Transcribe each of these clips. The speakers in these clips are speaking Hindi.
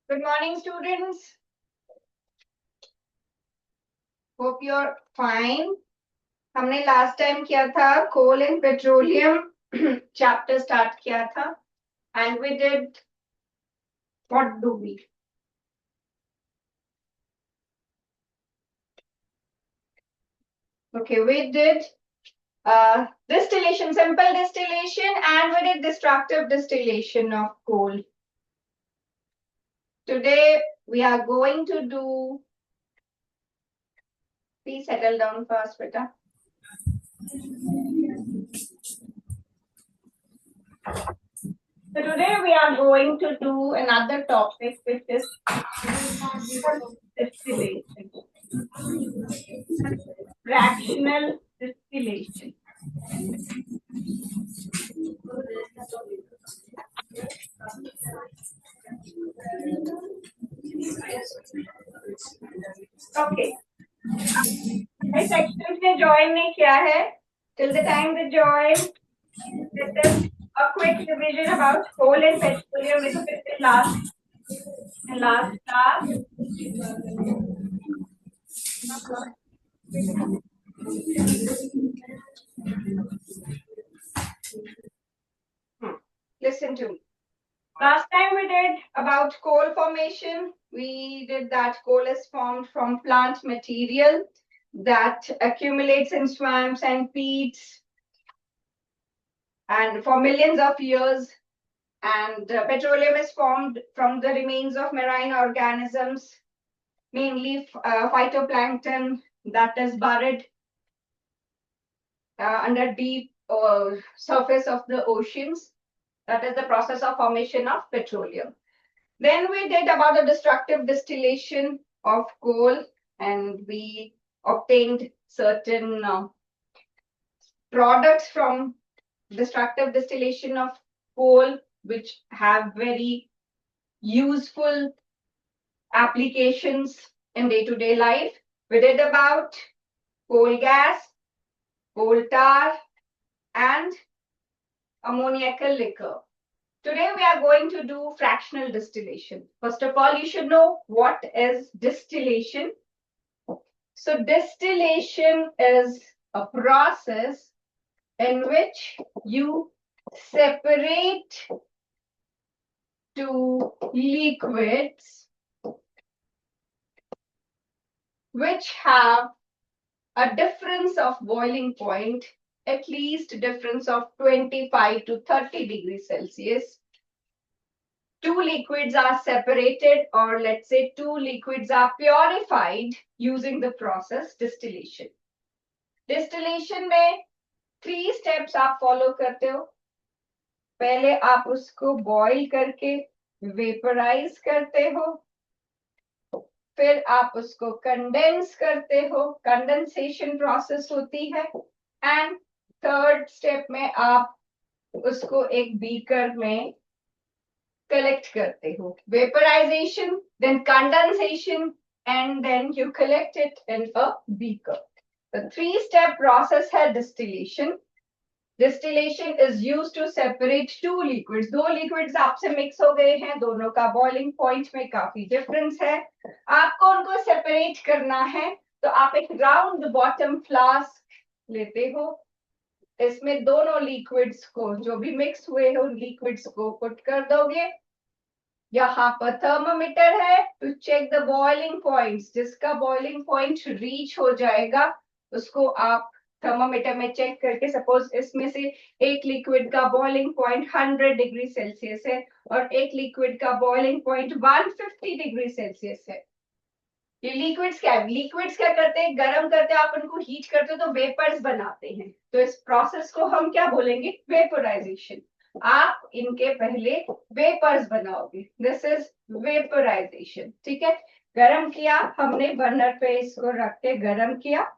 Good morning, students. Hope you're fine. हमने last time किया था coal and petroleum chapter start किया था, and we did what do we? Okay, we did distillation, simple distillation, and we did destructive distillation of coal. Today we are going to do. Please settle down first, beta. So today we are going to do another topic, which is distillation, fractional distillation. Okay. इस सेक्शन में join नहीं किया है. Till the time they join, this is a quick revision about coal and petroleum. This is the last class. Listen to me. Last time we did about coal formation. We did that coal is formed from plant material that accumulates in swamps and peats and for millions of years. And petroleum is formed from the remains of marine organisms, mainly phytoplankton that is buried under deep surface of the oceans. That is the process of formation of petroleum. Then we did about the destructive distillation of coal, and we obtained certain products from destructive distillation of coal, which have very useful applications in day-to-day life. We did about coal gas, coal tar, and ammoniacal liquor. Today we are going to do fractional distillation. First of all, you should know what is distillation. So distillation is a process in which you separate two liquids which have a difference of boiling point, at least difference of 25 to 30 degrees Celsius. Two liquids are separated, or let's say two liquids are purified using the process distillation. Distillation में 3 steps आप follow करते हो. पहले आप उसको boil करके vaporize करते हो, फिर आप उसको condense करते हो, condensation process होती है, and third step में आप उसको एक beaker में collect करते हो. Vaporization, then condensation, and then you collect it in a beaker. The 3-step process है distillation. Distillation is used to separate two liquids. दो liquids आपसे mix हो गए हैं, दोनों का boiling point में काफी difference है. आपको उनको separate करना है, तो आप एक round bottom flask लेते हो. इसमें दोनों liquids को जो भी mix हुए हैं उन liquids को put कर दोगे. यहाँ पर थर्मोमीटर है to check the boiling points. जिसका boiling point reach हो जाएगा उसको आप थर्मोमीटर में चेक करके, सपोज इसमें से एक लिक्विड का बॉइलिंग पॉइंट 100 डिग्री सेल्सियस है और एक लिक्विड का बॉइलिंग पॉइंट 150 डिग्री सेल्सियस है. ये लिक्विड्स क्या करते हैं, गर्म करते हैं, आप उनको हीट करते हो तो वेपर्स बनाते हैं. तो इस प्रोसेस को हम क्या बोलेंगे, वेपोराइजेशन. आप इनके पहले वेपर्स बनाओगे, दिस इज वेपोराइजेशन. ठीक है, गर्म किया हमने, बर्नर पे इसको रख के गर्म किया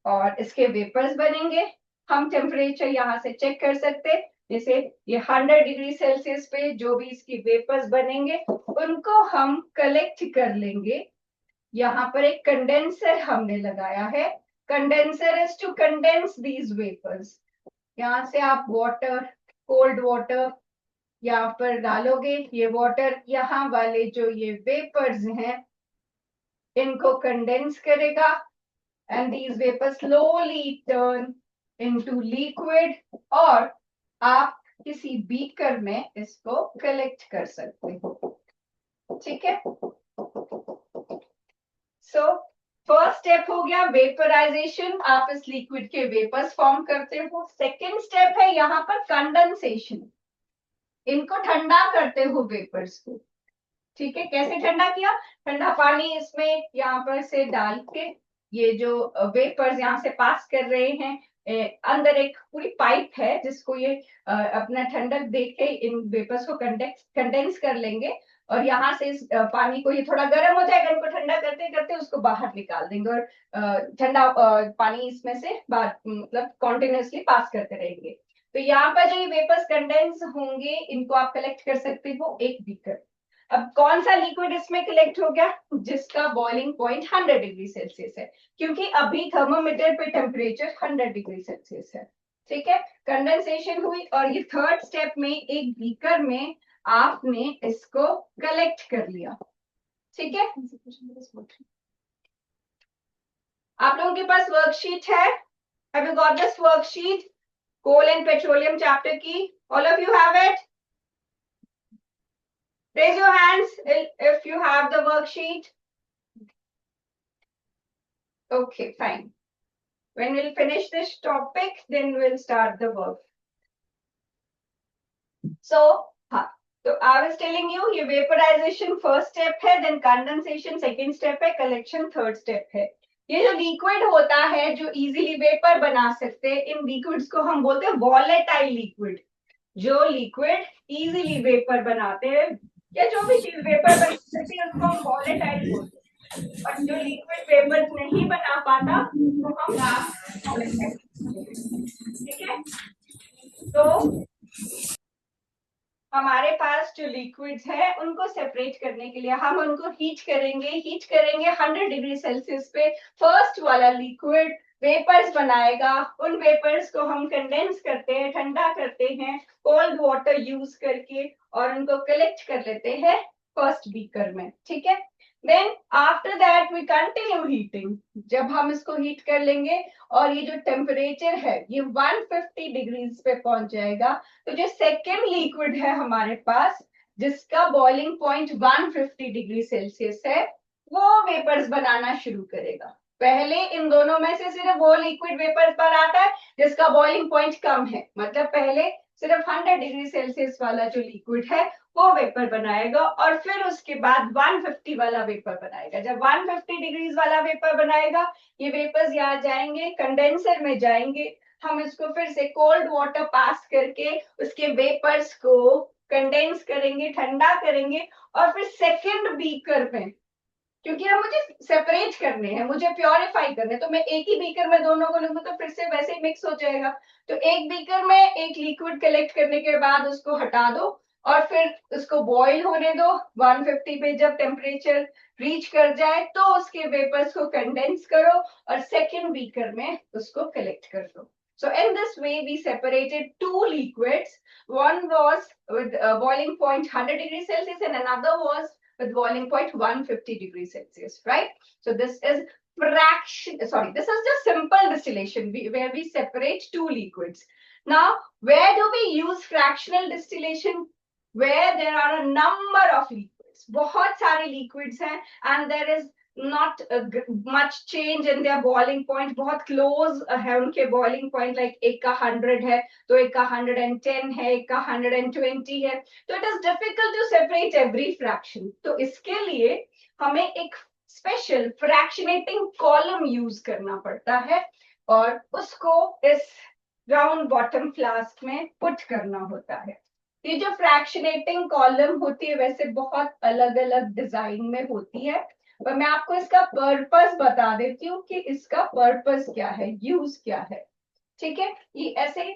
और इसके वेपर्स बनेंगे. हम टेम्परेचर यहाँ से चेक कर सकते हैं, जैसे ये 100 डिग्री सेल्सियस पे जो भी इसकी वेपर्स बनेंगे उनको हम कलेक्ट कर लेंगे. यहाँ पर एक कंडेंसर हमने लगाया है. Condenser is to condense these vapours. यहाँ से आप वाटर, कोल्ड वाटर यहाँ पर डालोगे, ये वाटर यहाँ वाले जो ये वेपर्स हैं इनको कंडेंस करेगा and these vapors slowly turn into liquid और आप किसी बीकर में इसको कलेक्ट कर सकते हो, ठीक है। सो फर्स्ट स्टेप हो गया वेपराइजेशन, आप इस लिक्विड के वेपर्स फॉर्म करते हो। सेकेंड स्टेप है यहाँ पर कंडेंसेशन, इनको ठंडा करते हो वेपर्स को, ठीक है। कैसे ठंडा किया, ठंडा पानी इसमें यहाँ पर से डाल के ये जो वेपर्स यहाँ से पास कर रहे हैं, अंदर एक पूरी पाइप है जिसको ये अपना ठंडक देके इन वेपर्स को कंडेंस कर लेंगे और यहाँ से इस पानी को, ये थोड़ा गर्म हो जाएगा, इनको ठंडा करते करते उसको बाहर निकाल देंगे और ठंडा पानी इसमें से बाहर मतलब कॉन्टिन्यूसली पास करते रहेंगे। तो यहाँ पर जो ये वेपर्स कंडेंस होंगे इनको आप कलेक्ट कर सकते हो एक बीकर। अब कौन सा लिक्विड इसमें कलेक्ट हो गया, जिसका बॉइलिंग पॉइंट 100 डिग्री सेल्सियस है, क्योंकि अभी थर्मोमीटर पे टेम्परेचर 100 डिग्री सेल्सियस है, ठीक है। कंडेंसेशन हुई और ये थर्ड स्टेप में एक बीकर में आपने इसको कलेक्ट कर लिया, ठीक है। आप लोगों के पास वर्कशीट है, have you got this worksheet, coal and petroleum chapter की? All of you have it? Raise your hands if you have the worksheet. Okay, fine. When we'll finish this topic, then we'll start the work. So, हाँ, तो I was telling you, ये vaporization first step है, then condensation second step है, collection third step है। ये जो liquid होता है, जो easily vapor बना सकते हैं, इन liquids को हम बोलते हैं volatile liquid। जो liquid easily vapor बनाते हैं या जो भी चीज वेपर बना सकती है उसको हम वॉलेटाइल बोलते हैं, और जो लिक्विड वेपर नहीं बना पाता तो हम वॉलेटाइल, ठीक है। तो हमारे पास जो लिक्विड्स है उनको सेपरेट करने के लिए हम उनको हीट करेंगे 100 डिग्री सेल्सियस पे। फर्स्ट वाला लिक्विड वेपर्स बनाएगा, उन वेपर्स को हम कंडेंस करते हैं, ठंडा करते हैं कोल्ड वाटर यूज करके और उनको कलेक्ट कर लेते हैं फर्स्ट बीकर में, ठीक है। Then after that we continue heating, जब हम इसको हीट कर लेंगे और ये जो टेम्परेचर है ये 150 डिग्रीज पे पहुंच जाएगा, तो जो सेकेंड लिक्विड है हमारे पास जिसका बॉइलिंग पॉइंट 150 डिग्री सेल्सियस है वो वेपर्स बनाना शुरू करेगा। पहले इन दोनों में से सिर्फ वो लिक्विड वेपर्स पर आता है जिसका बॉइलिंग पॉइंट कम है, मतलब पहले सिर्फ 100 डिग्री सेल्सियस वाला जो लिक्विड है वो वेपर बनाएगा और फिर उसके बाद 150 वाला वेपर बनाएगा। जब 150 डिग्रीज वाला वेपर बनाएगा ये वेपर्स यहाँ जाएंगे कंडेंसर में जाएंगे, हम इसको फिर से कोल्ड वाटर पास करके उसके वेपर्स को कंडेंस करेंगे, ठंडा करेंगे और फिर सेकेंड बीकर में, क्योंकि अब मुझे सेपरेट करने हैं, मुझे प्योरीफाई करने, तो मैं एक ही बीकर में दोनों को लूंगा तो फिर से वैसे ही मिक्स हो जाएगा। तो एक बीकर में एक लिक्विड कलेक्ट करने के बाद उसको हटा दो और फिर उसको बॉईल होने दो 150 पे, जब टेम्परेचर रीच कर जाए तो उसके वेपर्स को कंडेंस करो और सेकेंड बीकर में उसको कलेक्ट कर दो। So in this way we separated two liquids. One was with boiling point 100 degrees Celsius and another was with boiling point 150 degrees Celsius, right? So this is this is just simple distillation where we separate two liquids. Now, where do we use fractional distillation? Where there are a number of liquids. बहुत सारे liquids हैं and there is not much change in their boiling point, बहुत close है उनके boiling point, like एक का 100 है तो एक का 110 है, एक का 120 है, तो it is difficult to separate every fraction। तो इसके लिए हमें एक स्पेशल फ्रैक्शनेटिंग कॉलम यूज करना पड़ता है और उसको इस राउंड बॉटम फ्लास्क में पुट करना होता है। ये जो फ्रैक्शनेटिंग कॉलम होती है वैसे बहुत अलग अलग डिजाइन में होती है, पर मैं आपको इसका पर्पस बता देती हूँ कि इसका पर्पस क्या है, यूज क्या है, ठीक है। ये ऐसे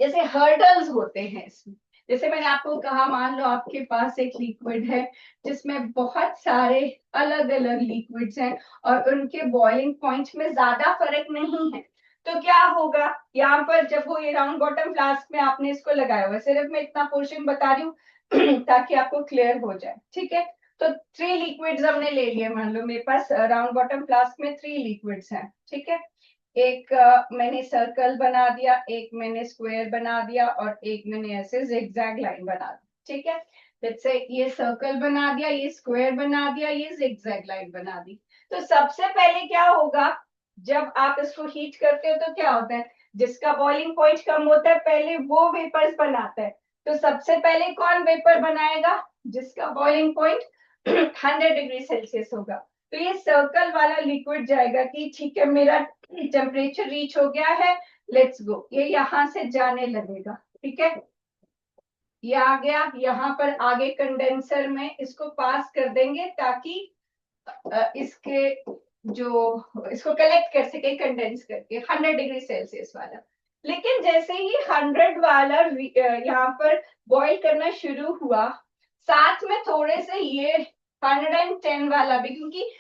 जैसे हर्डल्स होते हैं इसमें, जैसे मैंने आपको कहा मान लो आपके पास एक लिक्विड है जिसमें बहुत सारे अलग अलग लिक्विड्स हैं और उनके बॉइलिंग पॉइंट में ज्यादा फर्क नहीं है, तो क्या होगा यहाँ पर, जब वो ये राउंड बॉटम फ्लास्क में आपने इसको लगाया हुआ है, सिर्फ मैं इतना पोर्शन बता रही हूँ ताकि आपको क्लियर हो जाए, ठीक है। तो 3 लिक्विड्स हमने ले लिए, मान लो मेरे पास राउंड बॉटम फ्लास्क में 3 लिक्विड्स हैं, ठीक है। एक मैंने सर्कल बना दिया, एक मैंने स्क्वायर बना दिया और एक मैंने ऐसे जिगजैग लाइन बना दी, ठीक है। जैसे ये सर्कल बना दिया, ये स्क्वायर बना दिया, ये जिगजैग लाइन बना दी। तो सबसे पहले क्या होगा, जब आप इसको हीट करते हो तो क्या होता है, जिसका बॉइलिंग पॉइंट कम होता है पहले वो वेपर्स बनाता है। तो सबसे पहले कौन वेपर बनाएगा, जिसका बॉइलिंग पॉइंट 100 डिग्री सेल्सियस होगा। तो ये सर्कल वाला लिक्विड जाएगा कि ठीक है मेरा टेम्परेचर रीच हो गया है, लेट्स गो, ये यहां से जाने लगेगा, ठीक है। ये आ गया, यहाँ पर आगे कंडेंसर में इसको पास कर देंगे ताकि इसके जो इसको कलेक्ट कर सके कंडेंस करके 100 डिग्री सेल्सियस वाला। लेकिन जैसे ही 100 वाला यहाँ पर बॉईल करना शुरू हुआ, साथ में थोड़े से ये 110 वाला भी, क्योंकि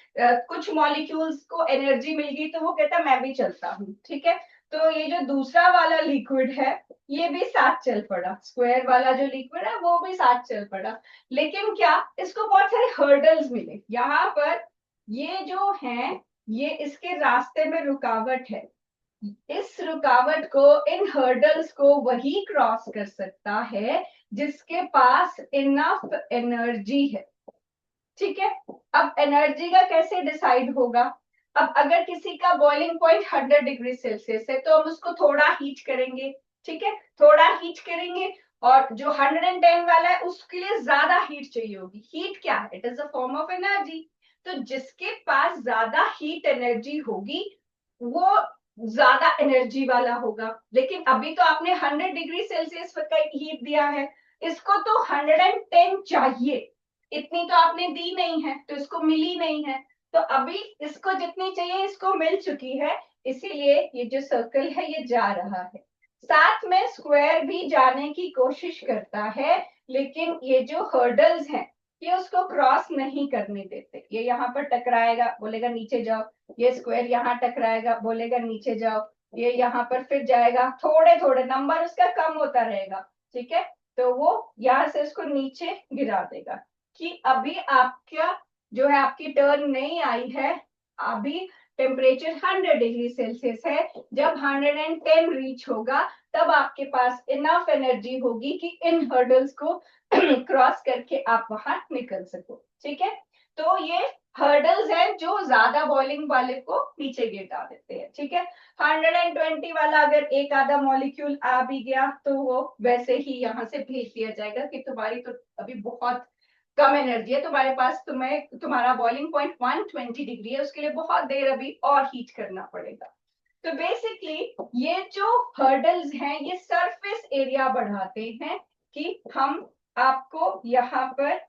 कुछ मॉलिक्यूल्स को एनर्जी मिल गई तो वो कहता मैं भी चलता हूँ, ठीक है। तो ये जो दूसरा वाला लिक्विड है ये भी साथ चल पड़ा, स्क्वायर वाला जो लिक्विड है वो भी साथ चल पड़ा। लेकिन क्या, इसको बहुत सारे हर्डल्स मिले यहाँ पर, ये जो है ये इसके रास्ते में रुकावट है। इस रुकावट को, इन हर्डल्स को वही क्रॉस कर सकता है जिसके पास इनफ एनर्जी है, ठीक है। अब एनर्जी का कैसे डिसाइड होगा, अब अगर किसी का बॉइलिंग पॉइंट 100 डिग्री सेल्सियस है तो हम उसको थोड़ा हीट करेंगे, ठीक है, थोड़ा हीट करेंगे। और जो 110 वाला है उसके लिए ज्यादा हीट चाहिए होगी। हीट क्या है, it is a form of energy. तो जिसके पास ज्यादा हीट एनर्जी होगी वो ज्यादा एनर्जी वाला होगा। लेकिन अभी तो आपने 100 डिग्री सेल्सियस का हीट दिया है, इसको तो 110 चाहिए, इतनी तो आपने दी नहीं है तो इसको मिली नहीं है। तो अभी इसको जितनी चाहिए इसको मिल चुकी है, इसीलिए ये जो सर्कल है ये जा रहा है। साथ में स्क्वायर भी जाने की कोशिश करता है, लेकिन ये जो हर्डल्स हैं ये उसको क्रॉस नहीं करने देते। ये यहाँ पर टकराएगा, बोलेगा नीचे जाओ, ये स्क्वायर यहाँ टकराएगा, बोलेगा नीचे जाओ, ये यहाँ पर फिर जाएगा, थोड़े थोड़े नंबर उसका कम होता रहेगा, ठीक है। तो वो यहाँ से उसको नीचे गिरा देगा कि अभी आपका जो है आपकी टर्न नहीं आई है, अभी टेम्परेचर 100 डिग्री सेल्सियस है। जब 110 रीच होगा तब आपके पास इनफ एनर्जी होगी कि इन हर्डल्स को क्रॉस करके आप वहां निकल सको, ठीक है। तो ये हर्डल्स हैं जो ज्यादा बॉइलिंग वाले को नीचे गिरा देते हैं, ठीक है। 120 वाला अगर एक आधा मॉलिक्यूल आ भी गया तो वो वैसे ही यहाँ से भेज दिया जाएगा कि तुम्हारी तो अभी बहुत कम एनर्जी है तुम्हारे पास, तुम्हारा बॉइलिंग पॉइंट 120 डिग्री है, उसके लिए बहुत देर अभी और हीट करना पड़ेगा। तो बेसिकली ये जो हर्डल्स हैं ये सरफेस एरिया बढ़ाते हैं कि हम आपको यहाँ पर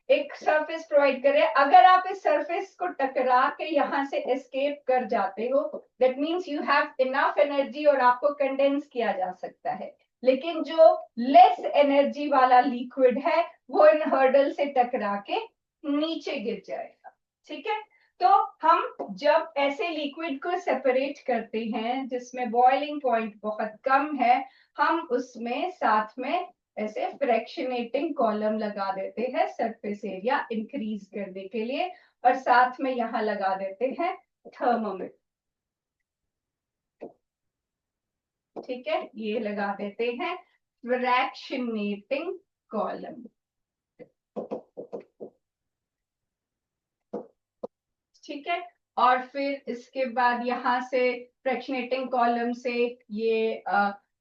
एक सरफेस प्रोवाइड करें। अगर आप इस सरफेस को टकरा के यहाँ से एस्केप कर जाते हो, that means you have enough energy और आपको कंडेंस किया जा सकता है। लेकिन जो लेस एनर्जी वाला लिक्विड है वो इन हर्डल से टकरा के नीचे गिर जाएगा, ठीक है। तो हम जब ऐसे लिक्विड को सेपरेट करते हैं जिसमें बॉइलिंग पॉइंट बहुत कम है, हम उसमें साथ में ऐसे फ्रैक्शनेटिंग कॉलम लगा देते हैं सरफेस एरिया इंक्रीज करने के लिए, और साथ में यहाँ लगा देते हैं थर्मोमीटर, ठीक है, ये लगा देते हैं फ्रैक्शनेटिंग कॉलम, ठीक है। और फिर इसके बाद यहाँ से फ्रैक्शनेटिंग कॉलम से ये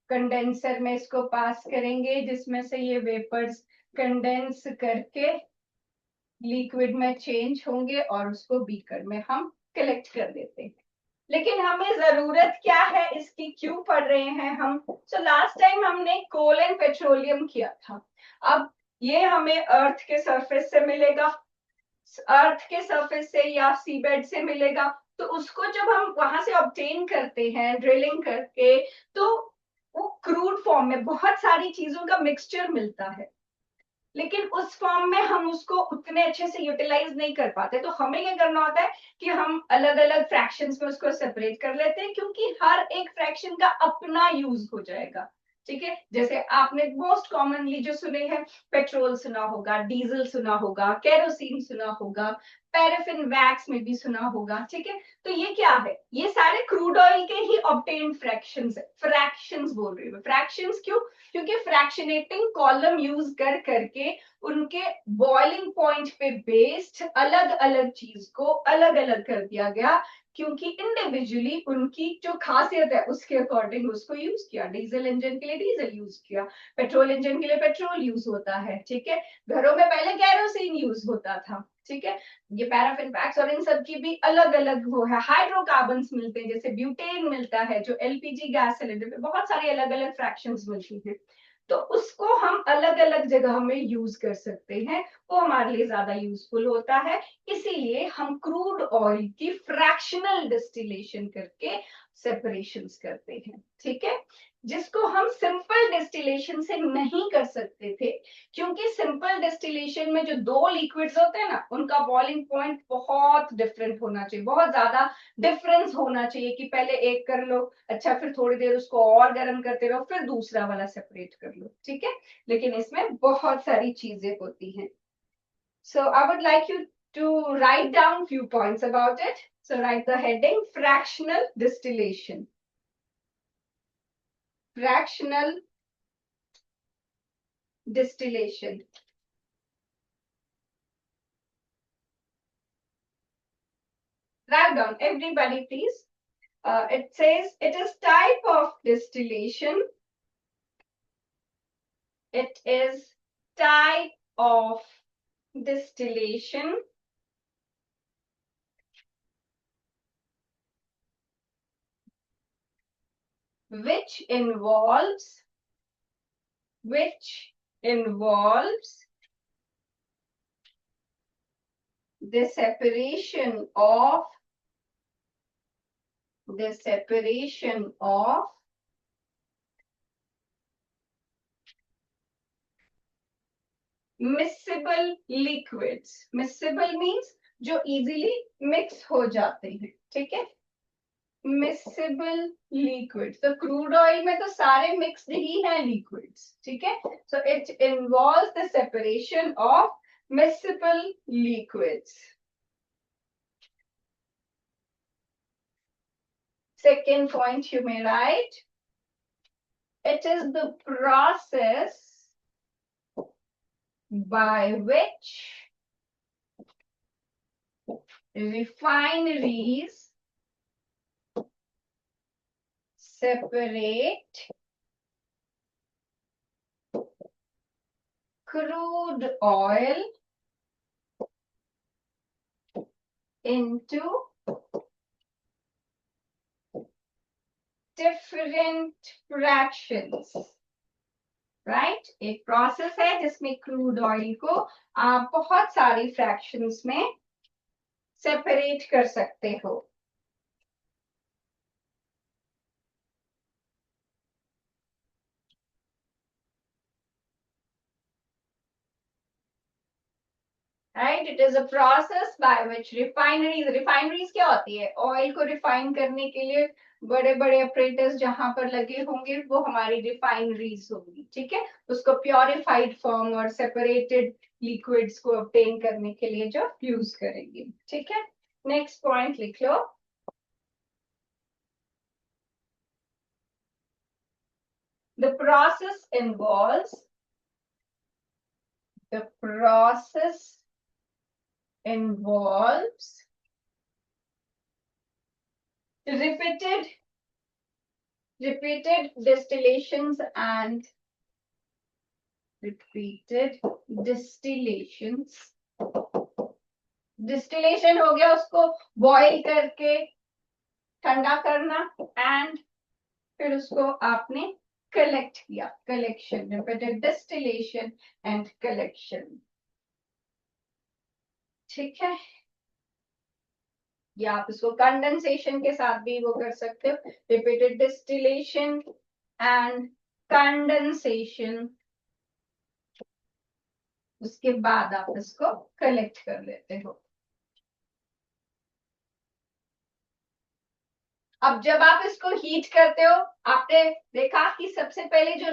कंडेंसर में इसको पास करेंगे जिसमें से ये वेपर्स कंडेंस करके लिक्विड में चेंज होंगे और उसको बीकर में हम कलेक्ट कर देते हैं। लेकिन हमें जरूरत क्या है इसकी, क्यों पढ़ रहे हैं हम? सो लास्ट टाइम हमने कोल एंड पेट्रोलियम किया था। अब ये हमें अर्थ के सरफेस से मिलेगा, अर्थ के सरफेस से या सीबेड से मिलेगा। तो उसको जब हम वहां से ऑब्टेन करते हैं ड्रिलिंग करके, तो वो क्रूड फॉर्म में बहुत सारी चीजों का मिक्सचर मिलता है। लेकिन उस फॉर्म में हम उसको उतने अच्छे से यूटिलाइज नहीं कर पाते, तो हमें क्या करना होता है कि हम अलग अलग फ्रैक्शंस में उसको सेपरेट कर लेते हैं, क्योंकि हर एक फ्रैक्शन का अपना यूज हो जाएगा। ठीक है, जैसे आपने मोस्ट कॉमनली जो सुने हैं, पेट्रोल सुना होगा, डीजल सुना होगा, केरोसिन सुना होगा, पैराफिन वैक्स में भी सुना होगा। ठीक है, तो ये क्या है, ये सारे क्रूड ऑयल के ही ऑब्टेन्ड फ्रैक्शंस है। फ्रैक्शंस बोल रही हूँ, फ्रैक्शंस क्यों, क्योंकि फ्रैक्शनेटिंग कॉलम यूज कर करके उनके बॉइलिंग पॉइंट पे बेस्ड अलग अलग चीज को अलग अलग कर दिया गया, क्योंकि इंडिविजुअली उनकी जो खासियत है उसके अकॉर्डिंग उसको यूज किया। डीजल इंजन के लिए डीजल यूज किया, पेट्रोल इंजन के लिए पेट्रोल यूज होता है। ठीक है, घरों में पहले कैरोसिन यूज होता था। ठीक है, ये पैराफिन वैक्स और इन सब की भी अलग अलग वो है। हाइड्रोकार्बन्स मिलते हैं, जैसे ब्यूटेन मिलता है जो एलपीजी गैस सिलेंडर पे, बहुत सारी अलग अलग फ्रैक्शंस मिलती हैं, तो उसको हम अलग अलग जगह में यूज कर सकते हैं, वो हमारे लिए ज्यादा यूजफुल होता है। इसीलिए हम क्रूड ऑयल की फ्रैक्शनल डिस्टिलेशन करके सेपरेशंस करते हैं। ठीक है, जिसको हम सिंपल डिस्टिलेशन से नहीं कर सकते थे, क्योंकि सिंपल डिस्टिलेशन में जो दो लिक्विड्स होते हैं ना, उनका बॉइलिंग पॉइंट बहुत डिफरेंट होना चाहिए, बहुत ज्यादा डिफरेंस होना चाहिए, कि पहले एक कर लो, अच्छा फिर थोड़ी देर उसको और गर्म करते रहो, फिर दूसरा वाला सेपरेट कर लो। ठीक है, लेकिन इसमें बहुत सारी चीजें होती हैं। So I would like you to write down few points about it. So write the heading fractional distillation. Fractional distillation. Write down everybody please. It says it is type of distillation. It is type of distillation which involves the separation of miscible liquids. Miscible means जो easily mix हो जाते हैं। ठीक है, miscible liquids, तो क्रूड ऑयल में तो सारे मिक्स्ड ही हैं liquids। ठीक है, so it involves the separation of miscible liquids. Second point you may write, it is the process by which refineries separate crude oil into different fractions. Right, एक प्रोसेस है जिसमें क्रूड ऑयल को आप बहुत सारी फ्रैक्शंस में सेपरेट कर सकते हो। Right, it is a process by which refineries क्या होती है, ऑयल को रिफाइन करने के लिए बड़े बड़े ऑपरेटर्स जहां पर लगे होंगे वो हमारी रिफाइनरीज होंगी। ठीक है, उसको प्योरिफाइड फॉर्म और सेपरेटेड लिक्विड्स को ऑब्टेन करने के लिए जो यूज करेंगे। ठीक है, नेक्स्ट पॉइंट लिख लो, the process involves repeated distillations and repeated distillations। Distillation हो गया उसको बॉईल करके ठंडा करना, एंड फिर उसको आपने कलेक्ट किया, collection, repeated distillation and collection. ठीक है, या आप इसको कंडेंसेशन के साथ भी वो कर सकते हो, रिपीटेड डिस्टिलेशन एंड कंडेंसेशन। उसके बाद आप इसको कलेक्ट कर लेते हो। अब जब आप इसको हीट करते हो, आपने देखा कि सबसे पहले जो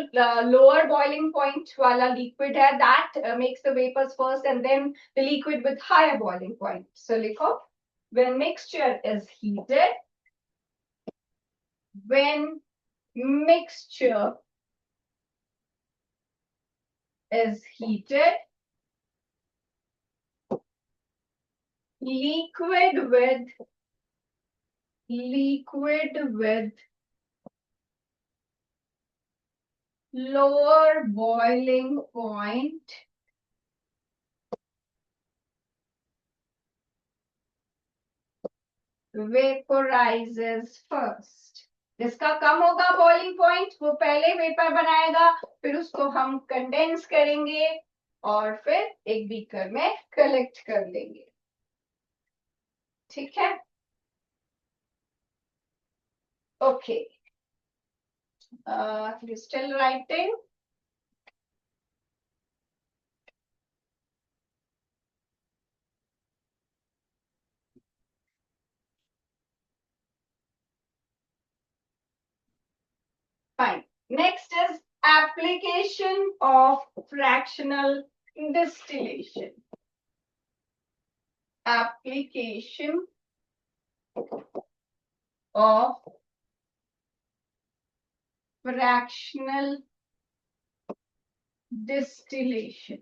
लोअर बॉइलिंग पॉइंट वाला लिक्विड है, that makes the vapours first and then the liquid with higher boiling point. So लिखो, when mixture is heated, when mixture is heated, liquid with lower boiling point vaporizes first। जिसका कम होगा बॉइलिंग पॉइंट वो पहले वेपर बनाएगा, फिर उसको हम कंडेंस करेंगे और फिर एक बीकर में कलेक्ट कर लेंगे। ठीक है, okay. You still writing? Fine. Next is application of fractional distillation. Application of fractional distillation.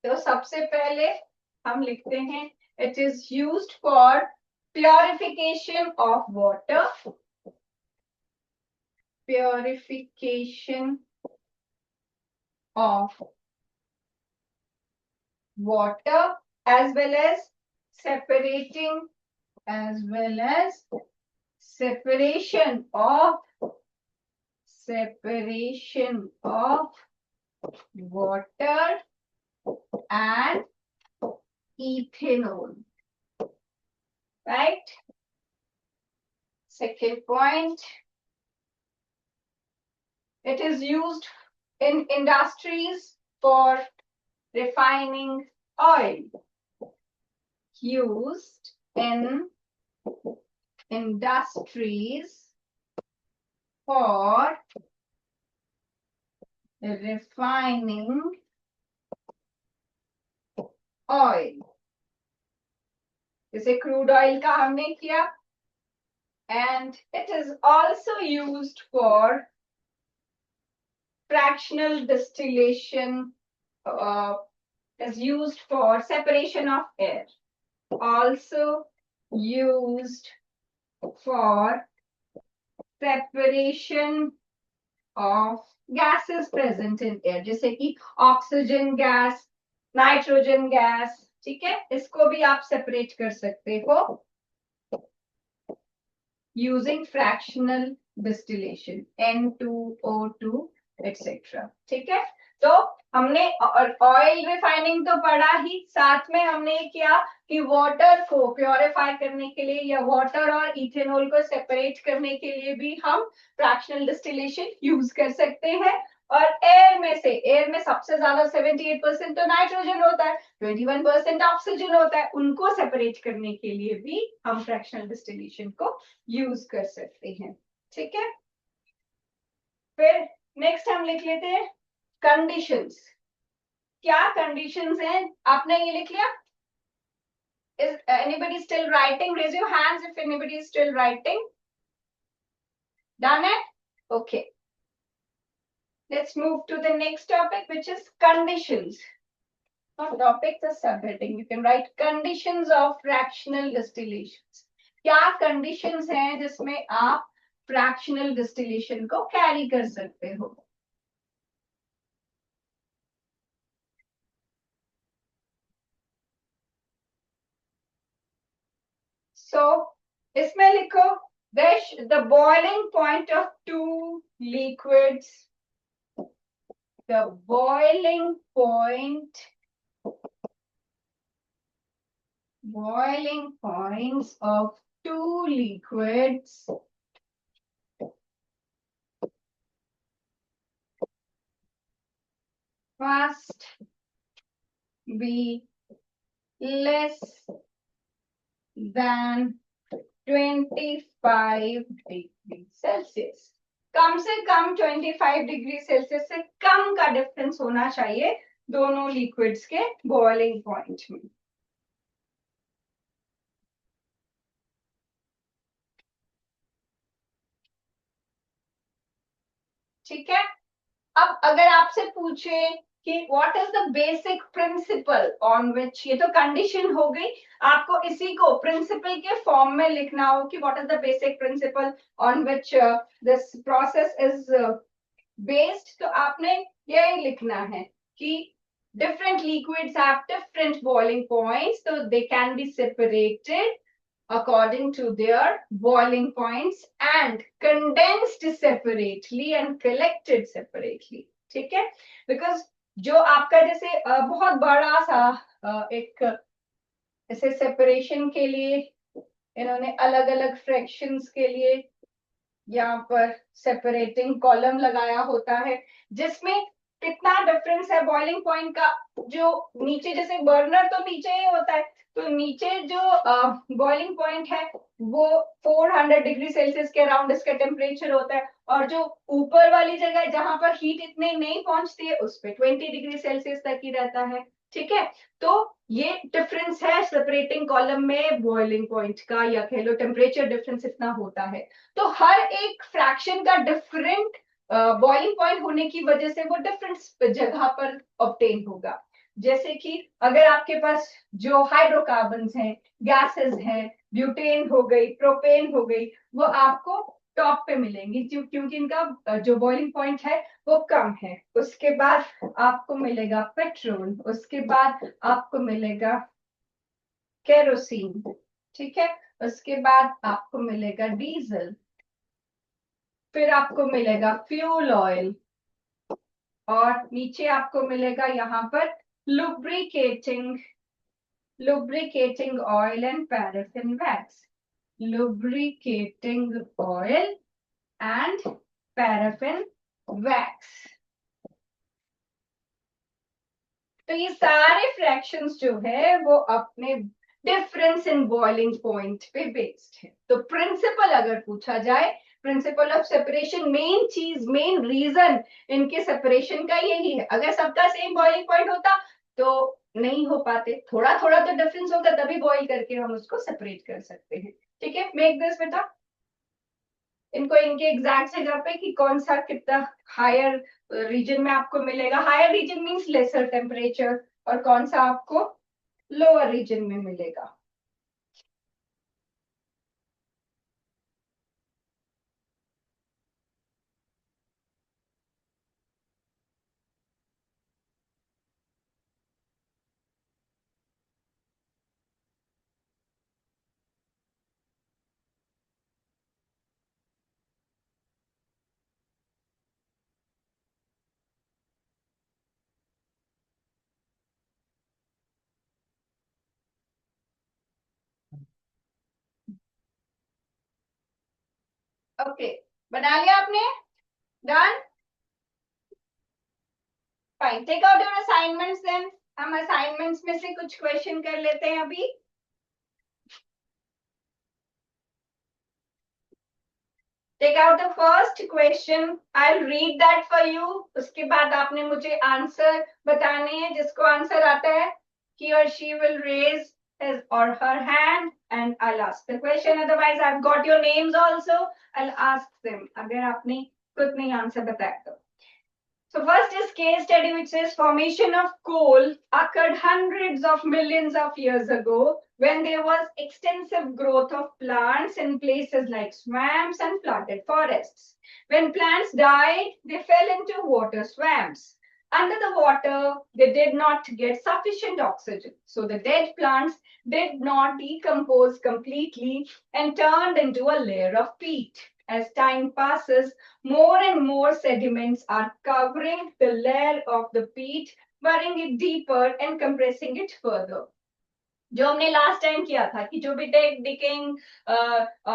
तो सबसे पहले हम लिखते हैं, it is used for purification of water, purification of water, as well as separating, as well as separation of water and ethanol, right? Second point, it is used in industries for refining oil. Used in industries for refining oil. जैसे क्रूड ऑयल का हमने किया, and it is also used for fractional distillation, is used for separation of air. Also used for separation of gases present in air, जैसे कि ऑक्सीजन गैस, नाइट्रोजन गैस। ठीक है, इसको भी आप सेपरेट कर सकते हो using fractional distillation, N2O2 etc. ठीक है, तो हमने ऑयल रिफाइनिंग तो पढ़ा ही, साथ में हमने किया कि वाटर को प्योरीफाई करने के लिए या वाटर और इथेनॉल को सेपरेट करने के लिए भी हम फ्रैक्शनल डिस्टिलेशन यूज कर सकते हैं। और एयर में सबसे ज्यादा 78% तो नाइट्रोजन होता है, 21% ऑक्सीजन होता है, उनको सेपरेट करने के लिए भी हम फ्रैक्शनल डिस्टिलेशन को यूज कर सकते हैं। ठीक है, फिर नेक्स्ट हम लिख लेते हैं कंडीशंस। क्या कंडीशंस हैं, आपने ये लिख लिया? Is anybody still writing? Raise your hands if anybody is still writing. Done it? Okay. Let's move to the next topic, which is conditions. Not topic, the subheading. You can write conditions of fractional distillations. क्या conditions हैं जिसमें आप fractional distillation को carry कर सकते हो? So इसमें लिखो, the boiling point of two liquids, the boiling points of two liquids must be less than 25 degree Celsius. कम से कम 25 डिग्री सेल्सियस से कम का डिफरेंस होना चाहिए दोनों लिक्विड्स के बॉइलिंग पॉइंट में। ठीक है। अब अगर आपसे पूछे कि what is the basic principle on which, ये तो कंडीशन हो गई, आपको इसी को प्रिंसिपल के फॉर्म में लिखना हो कि what is the basic principle on which this process is based, तो आपने ये लिखना है कि different liquids have different boiling points, so they can be separated according to their boiling points and condensed separately and collected separately. ठीक है, बिकॉज जो आपका जैसे बहुत बड़ा सा एक ऐसे सेपरेशन के लिए इन्होंने अलग अलग फ्रैक्शंस के लिए यहाँ पर सेपरेटिंग कॉलम लगाया होता है, जिसमें कितना डिफरेंस है बॉइलिंग पॉइंट का। जो नीचे जैसे बर्नर तो नीचे ही होता है, तो नीचे जो बॉइलिंग पॉइंट है वो 400 डिग्री सेल्सियस के अराउंड इसका टेम्परेचर होता है, और जो ऊपर वाली जगह जहां पर हीट इतने नहीं पहुंचती है उस पर 20 डिग्री सेल्सियस तक ही रहता है। ठीक है, तो ये डिफरेंस है सेपरेटिंग कॉलम में बॉइलिंग पॉइंट का, या कह लो टेम्परेचर डिफरेंस इतना होता है। तो हर एक फ्रैक्शन का डिफरेंट बॉइलिंग पॉइंट होने की वजह से वो डिफरेंट जगह पर ऑब्टेन होगा। जैसे कि अगर आपके पास जो हाइड्रोकार्बन्स हैं, गैसेस हैं, ब्यूटेन हो गई, प्रोपेन हो गई, वो आपको टॉप पे मिलेंगी क्योंकि इनका जो बॉइलिंग पॉइंट है वो कम है। उसके बाद आपको मिलेगा पेट्रोल, उसके बाद आपको मिलेगा केरोसिन। ठीक है, उसके बाद आपको मिलेगा डीजल, फिर आपको मिलेगा फ्यूल ऑयल, और नीचे आपको मिलेगा यहाँ पर lubricating oil and paraffin wax, lubricating oil and paraffin wax. तो ये सारे फ्रैक्शंस जो है वो अपने डिफरेंस इन बॉइलिंग पॉइंट पे बेस्ड है। तो प्रिंसिपल अगर पूछा जाए, प्रिंसिपल ऑफ सेपरेशन, मेन चीज, मेन रीजन इनके सेपरेशन का यही है। अगर सबका सेम बॉइलिंग पॉइंट होता तो नहीं हो पाते, थोड़ा थोड़ा तो डिफरेंस होगा, तभी बॉइल करके हम उसको सेपरेट कर सकते हैं। ठीक है, मेक दिस बेटा, इनको इनके एग्जैक्ट जगह पे कि कौन सा कितना हायर रीजन में आपको मिलेगा। Higher region means lesser temperature, और कौन सा आपको लोअर रीजन में मिलेगा। ओके, बना लिया आपने? Done, fine, take out your assignments then. हम असाइनमेंट्स में से कुछ क्वेश्चन कर लेते हैं अभी। Take out the first question, I will read that for you. उसके बाद आपने मुझे आंसर बताने हैं। जिसको आंसर आता है he or she will raise his or her hand and I'll ask the question. Otherwise, I've got your names also. I'll ask them. अगर आपने खुद नहीं आंसर बताया तो। So first is case study which says formation of coal occurred hundreds of millions of years ago when there was extensive growth of plants in places like swamps and flooded forests. When plants died, they fell into water swamps. Under the water, they did not get sufficient oxygen. So the dead plants did not decompose completely and turned into a layer of peat. As time passes, more and more sediments are covering the layer of the peat, burying it deeper and compressing it further. जो हमने लास्ट टाइम किया था कि जो भी डिकेइंग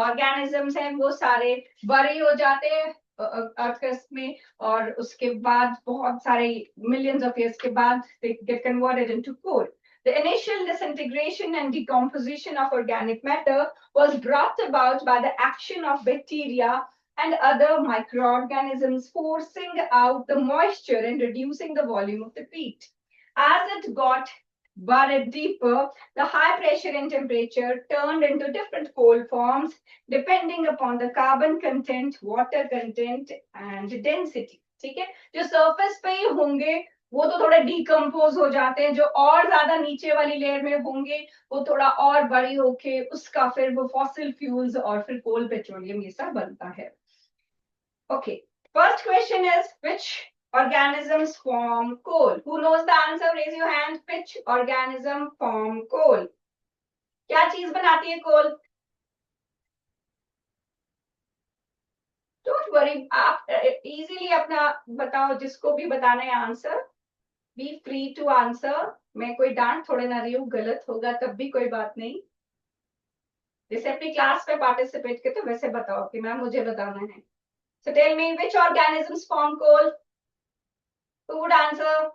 ऑर्गेनिजम्स हैं वो सारे बरी हो जाते हैं अर्थ क्रस्ट में, और उसके बाद बहुत सारे मिलियंस ऑफ ईयर्स के बाद they get converted into coal. The initial disintegration and decomposition of organic matter was brought about by the action of bacteria and other microorganisms forcing out the moisture and reducing the volume of the peat. As it got buried deeper, the high pressure and temperature turned into different coal forms depending upon the carbon content, water content and density. ठीक है, जो सरफेस पे ही होंगे वो तो थोड़े डिकम्पोज हो जाते हैं, जो और ज्यादा नीचे वाली लेयर में होंगे वो थोड़ा और बड़ी होके उसका फिर वो फॉसिल फ्यूल्स और फिर कोल पेट्रोलियम ये सब बनता है. Okay, first question is which organisms form coal? Who knows the answer? Raise your hand. Which organism form coal? क्या चीज बनाती है कोल? Don't worry, आप easily अपना बताओ, जिसको भी बताना है answer. Be free to answer. मैं कोई डांट थोड़े ना रही हूँ, गलत होगा तब भी कोई बात नहीं. जैसे अपनी क्लास में पार्टिसिपेट करते वैसे बताओ कि मैम मुझे बताना है. So tell me which organisms form coal? Who would answer?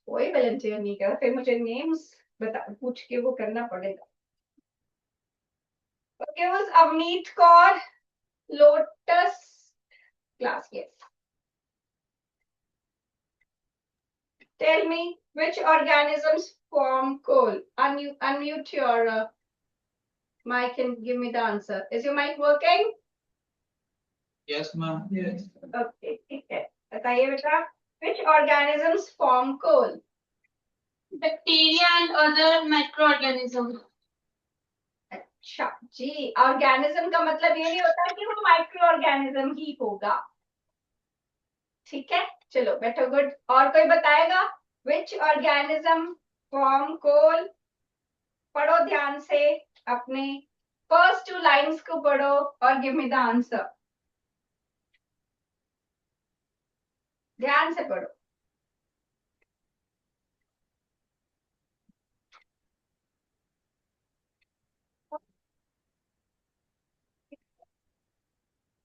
कोई वॉलंटियर नहीं कर, फिर मुझे नेम्स बता पूछ के वो करना पड़ेगा. Okay, was Avneet Kaur, Lotus class, yes. Tell me which organisms form coal. Unmute your mic and give me the answer. Is your mic working? Yes, ma'am. Yes. Okay, ठीक है. बताइए बेटा, which organisms form coal? Bacteria and other microorganisms. अच्छा जी, ऑर्गेनिज्म का मतलब ये नहीं होता कि वो माइक्रो ऑर्गेनिज्म ही होगा. ठीक है, चलो बेटा गुड. और कोई बताएगा विच ऑर्गेनिज्म फॉर्म कोल? पढ़ो ध्यान से, अपने फर्स्ट 2 लाइंस को पढ़ो और गिव मी द आंसर. ध्यान से पढ़ो.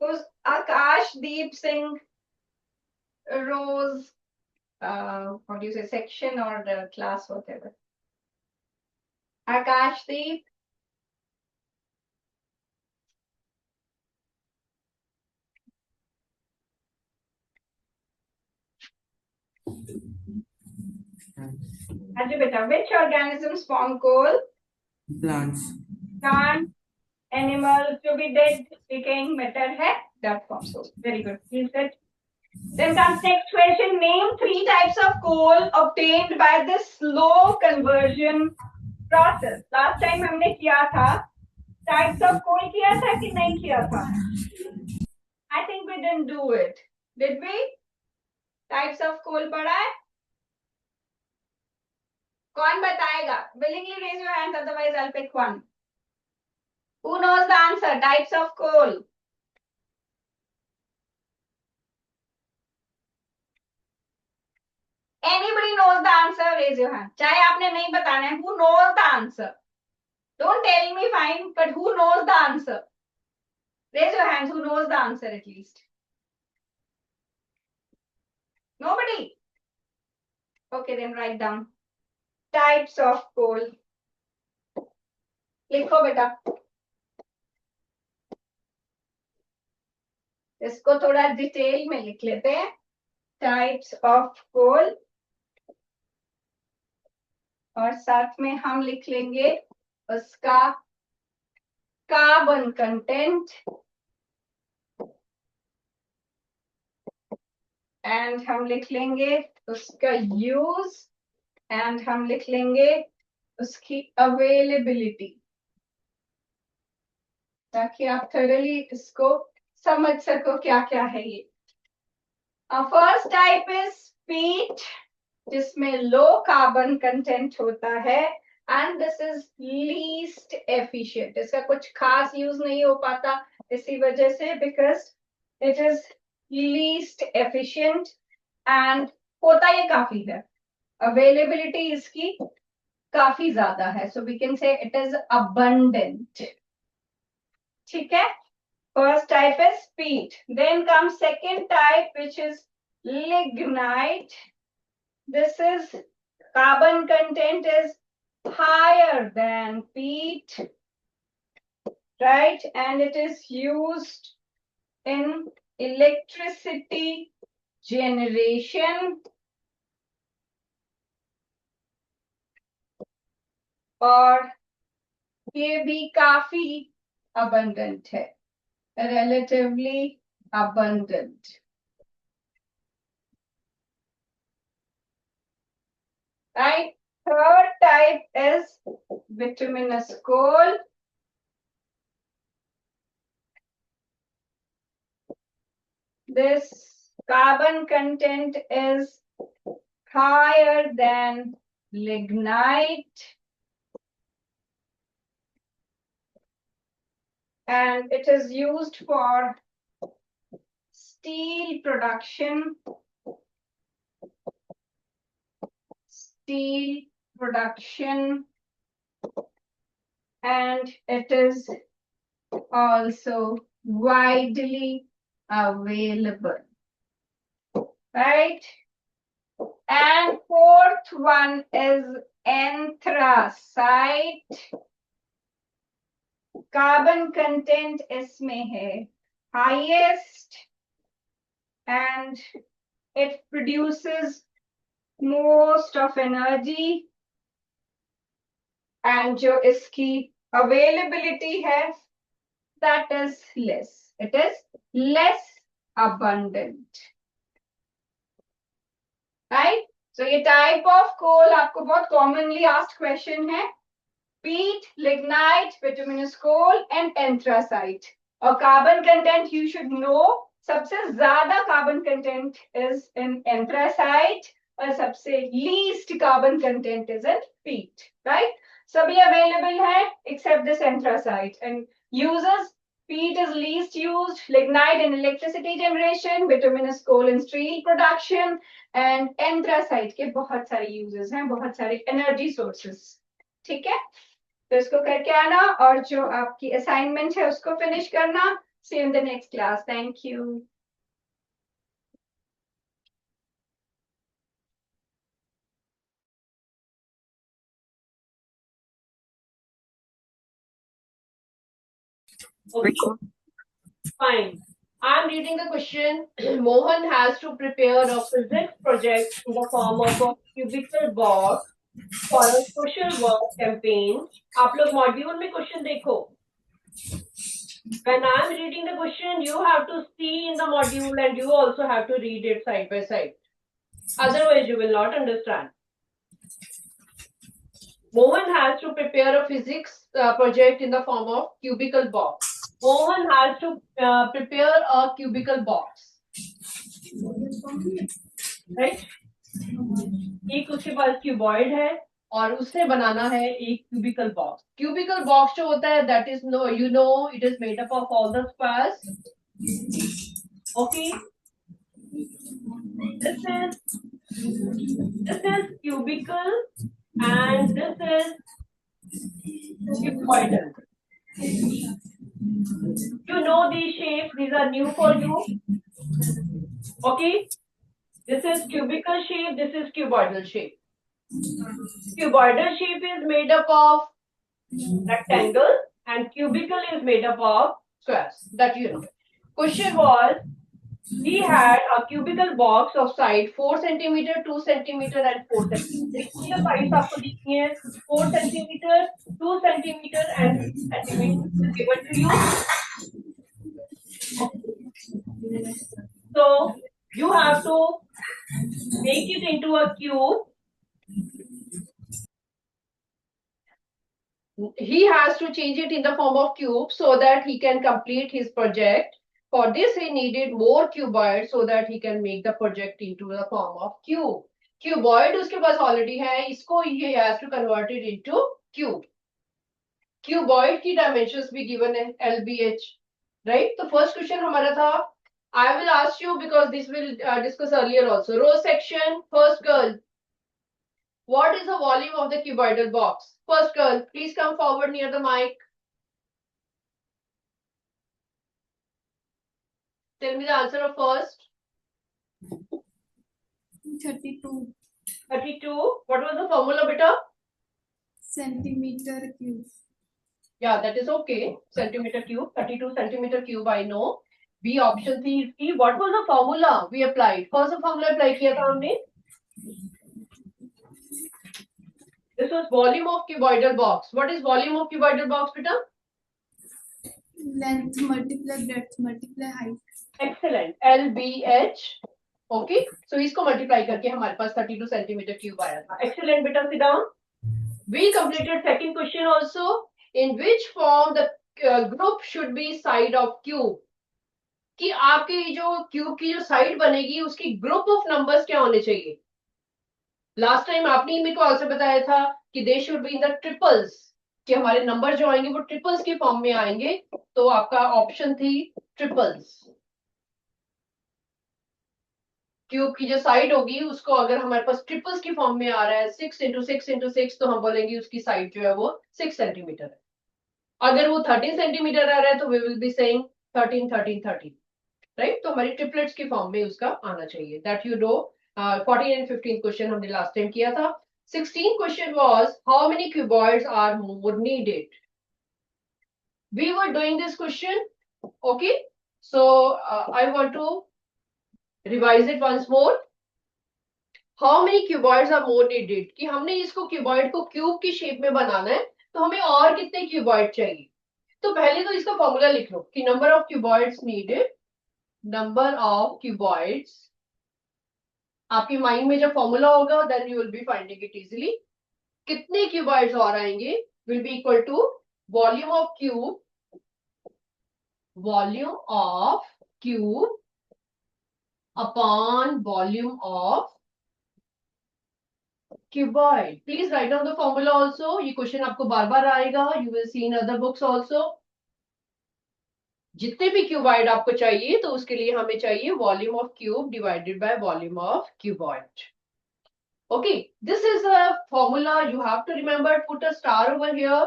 उस आकाशदीप सिंह, रोज, what do you say, section or the class, whatever. Akashdeep. Ajay beta, which organisms form coal? Plants. Plant, animal, to be dead, decaying matter है, that forms coal. Very good. Please good. Then comes next question. Name 3 types of coal obtained by this slow conversion process. Last time हमने किया था, types of coal किया था कि नहीं किया था? I think we didn't do it. Did we? Types of coal पढ़ा है? कौन बताएगा? Willingly raise your hands, otherwise I'll pick one. Who knows the answer? Types of coal. Anybody knows the answer? Raise your hand. चाहे आपने नहीं बताना है. Who knows the answer? Don't tell me fine, but who knows the answer? Raise your hands. Who knows the answer at least? Nobody. Okay, then write down types of coal. लिखो बेटा. इसको थोड़ा डिटेल में लिख लेते हैं. Types of coal. और साथ में हम लिख लेंगे उसका कार्बन कंटेंट एंड हम लिख लेंगे उसका यूज एंड हम लिख लेंगे उसकी अवेलेबिलिटी, ताकि आप थोड़ली इसको समझ सको क्या क्या है ये. फर्स्ट टाइप इज पीट, जिसमें लो कार्बन कंटेंट होता है and this is least efficient. इसका कुछ खास यूज नहीं हो पाता इसी वजह से, because it is least efficient and होता ये काफी है. अवेलेबिलिटी इसकी काफी ज्यादा है, so we can say it is abundant. ठीक है. First type is peat. Then comes second type, which is lignite. This is carbon content is higher than peat, right? And it is used in electricity generation और ये भी काफी abundant है, relatively abundant. Right? Third type is bituminous coal. This carbon content is higher than lignite, and it is used for steel production. Steel production, and it is also widely available, right? And fourth one is anthracite. Carbon content इसमें है highest, and it produces most of energy, and जो इसकी availability है, that is less. It is less abundant, right? So ये type of coal आपको बहुत commonly asked question है. Peat, lignite, bituminous coal, and anthracite. और carbon content you should know. सबसे ज़्यादा carbon content is in anthracite और सबसे least carbon content is in peat, right? सभी available है except this anthracite, and uses peat is least used, lignite in electricity generation, bituminous coal in steel production, and anthracite के बहुत सारे uses हैं, बहुत सारे energy sources. ठीक है, तो इसको करके आना और जो आपकी assignment है उसको finish करना. See you in the next class. Thank you. Okay, fine. I'm reading the question. Mohan has to prepare a physics project in the form of a cubical box for a social work campaign. आप लोग मॉड्यूल में क्वेश्चन देखो. When I'm reading the question, you have to see in the module and you also have to read it side by side. Otherwise, you will not understand. Mohan has to prepare a physics project in the form of cubical box. Mohan has to prepare a cubical box. Right? एक उसके पास क्यूबॉइड है और उससे बनाना है एक cubical box. Cubical box जो होता है that is no, you know, it is made up of all the squares. Okay. This is cubical and this is cuboidal. You know these shapes, these are new for you. Okay. This is cubical shape, this is cuboidal shape. Cuboidal shape is made up of rectangle and cubical is made up of squares. That you know. Question was, he had a cubical box of side 4 centimeter, 2 centimeter and 4 centimeter. इसकी size आपको दिखनी है 4 centimeter, 2 centimeter and 3 centimeter given to you. So you have to make it into a cube. He has to change it in the form of cube so that he can complete his project. For this, he needed more cuboid so that he can make the project into the form of cube. Cuboid उसके पास already है, इसको he has to convert it into cube. Cuboid की dimensions भी given है LBH, right? तो first question हमारा था, I will ask you because this will discuss earlier also. Row section, first girl. What is the volume of the cuboidal box? First girl, please come forward near the mic. Tell me the answer of first. 32 32. What was the formula, beta? centimeter cube. Yeah, that is okay. Centimeter cube, 32 centimeter cube, I know. B option C. What was the formula we applied? कौन सा formula apply किया था हमने? This was volume of cuboidal box. What is volume of cuboidal box, beta? Length multiply breadth multiply height. Excellent. LBH. Okay. So इसको multiply करके हमारे पास 32 centimeter cube आया था. Excellent, beta. Sit down. We completed second question also. In which form the group should be side of cube? कि आपके जो क्यूब की जो साइड बनेगी उसकी ग्रुप ऑफ नंबर्स क्या होने चाहिए? लास्ट टाइम आपने ही मेरे को आंसर बताया था कि they should be in the triples, कि हमारे नंबर जो आएंगे वो ट्रिपल्स के फॉर्म में आएंगे. तो आपका ऑप्शन थी ट्रिपल्स. क्यूब की जो साइड होगी उसको अगर हमारे पास ट्रिपल्स की फॉर्म में आ रहा है 6 इंटू 6 इंटू 6, तो हम बोलेंगे उसकी साइड जो है वो 6 सेंटीमीटर है. अगर वो 13 सेंटीमीटर आ रहा है तो we will be saying 13 13 13. Right. तो हमारी ट्रिपलेट्स की फॉर्म में उसका आना चाहिए. That you know. 14 and 15 question हमने लास्ट टाइम किया था. 16 question was how many cuboids are more needed. We were doing this question. Okay. So I want to revise it once more. How many cuboids are more needed, कि हमने इसको क्यूबॉइड को क्यूब की शेप में बनाना है तो हमें और कितने क्यूबॉइड चाहिए. तो पहले तो इसका फॉर्मूला लिख लो कि number of cuboids needed, number of cuboids. आपके माइंड में जब फॉर्मूला होगा then you will be finding it easily. कितने क्यूबॉइड्स और आएंगे will be equal to volume of cube, volume of cube upon volume of cuboid. Please write down the formula also. ये क्वेश्चन आपको बार बार आएगा. You will see in other books also. जितने भी क्यूबॉइड आपको चाहिए तो उसके लिए हमें चाहिए volume of cube divided by volume of cuboid. Okay, this is a formula you have to remember. Put a star over here.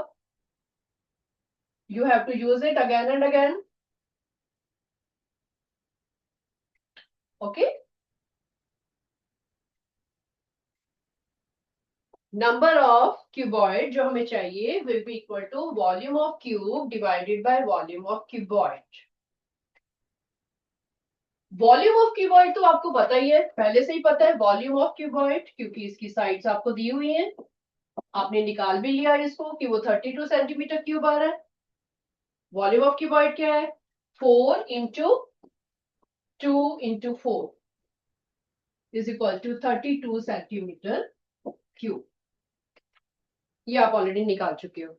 You have to use it again and again. Okay. Number of cuboid जो हमें चाहिए will be equal to volume of cube divided by volume of cuboid. Volume of cuboid तो आपको पता ही है, पहले से ही पता है वॉल्यूम ऑफ क्यूबॉइड, क्योंकि इसकी साइड्स आपको दी हुई हैं. आपने निकाल भी लिया इसको कि वो 32 सेंटीमीटर क्यूब आ रहा है. वॉल्यूम ऑफ क्यूबॉइड क्या है? 4 into 2 into 4 is equal to 32 centimetre cube. ये आप ऑलरेडी निकाल चुके हो.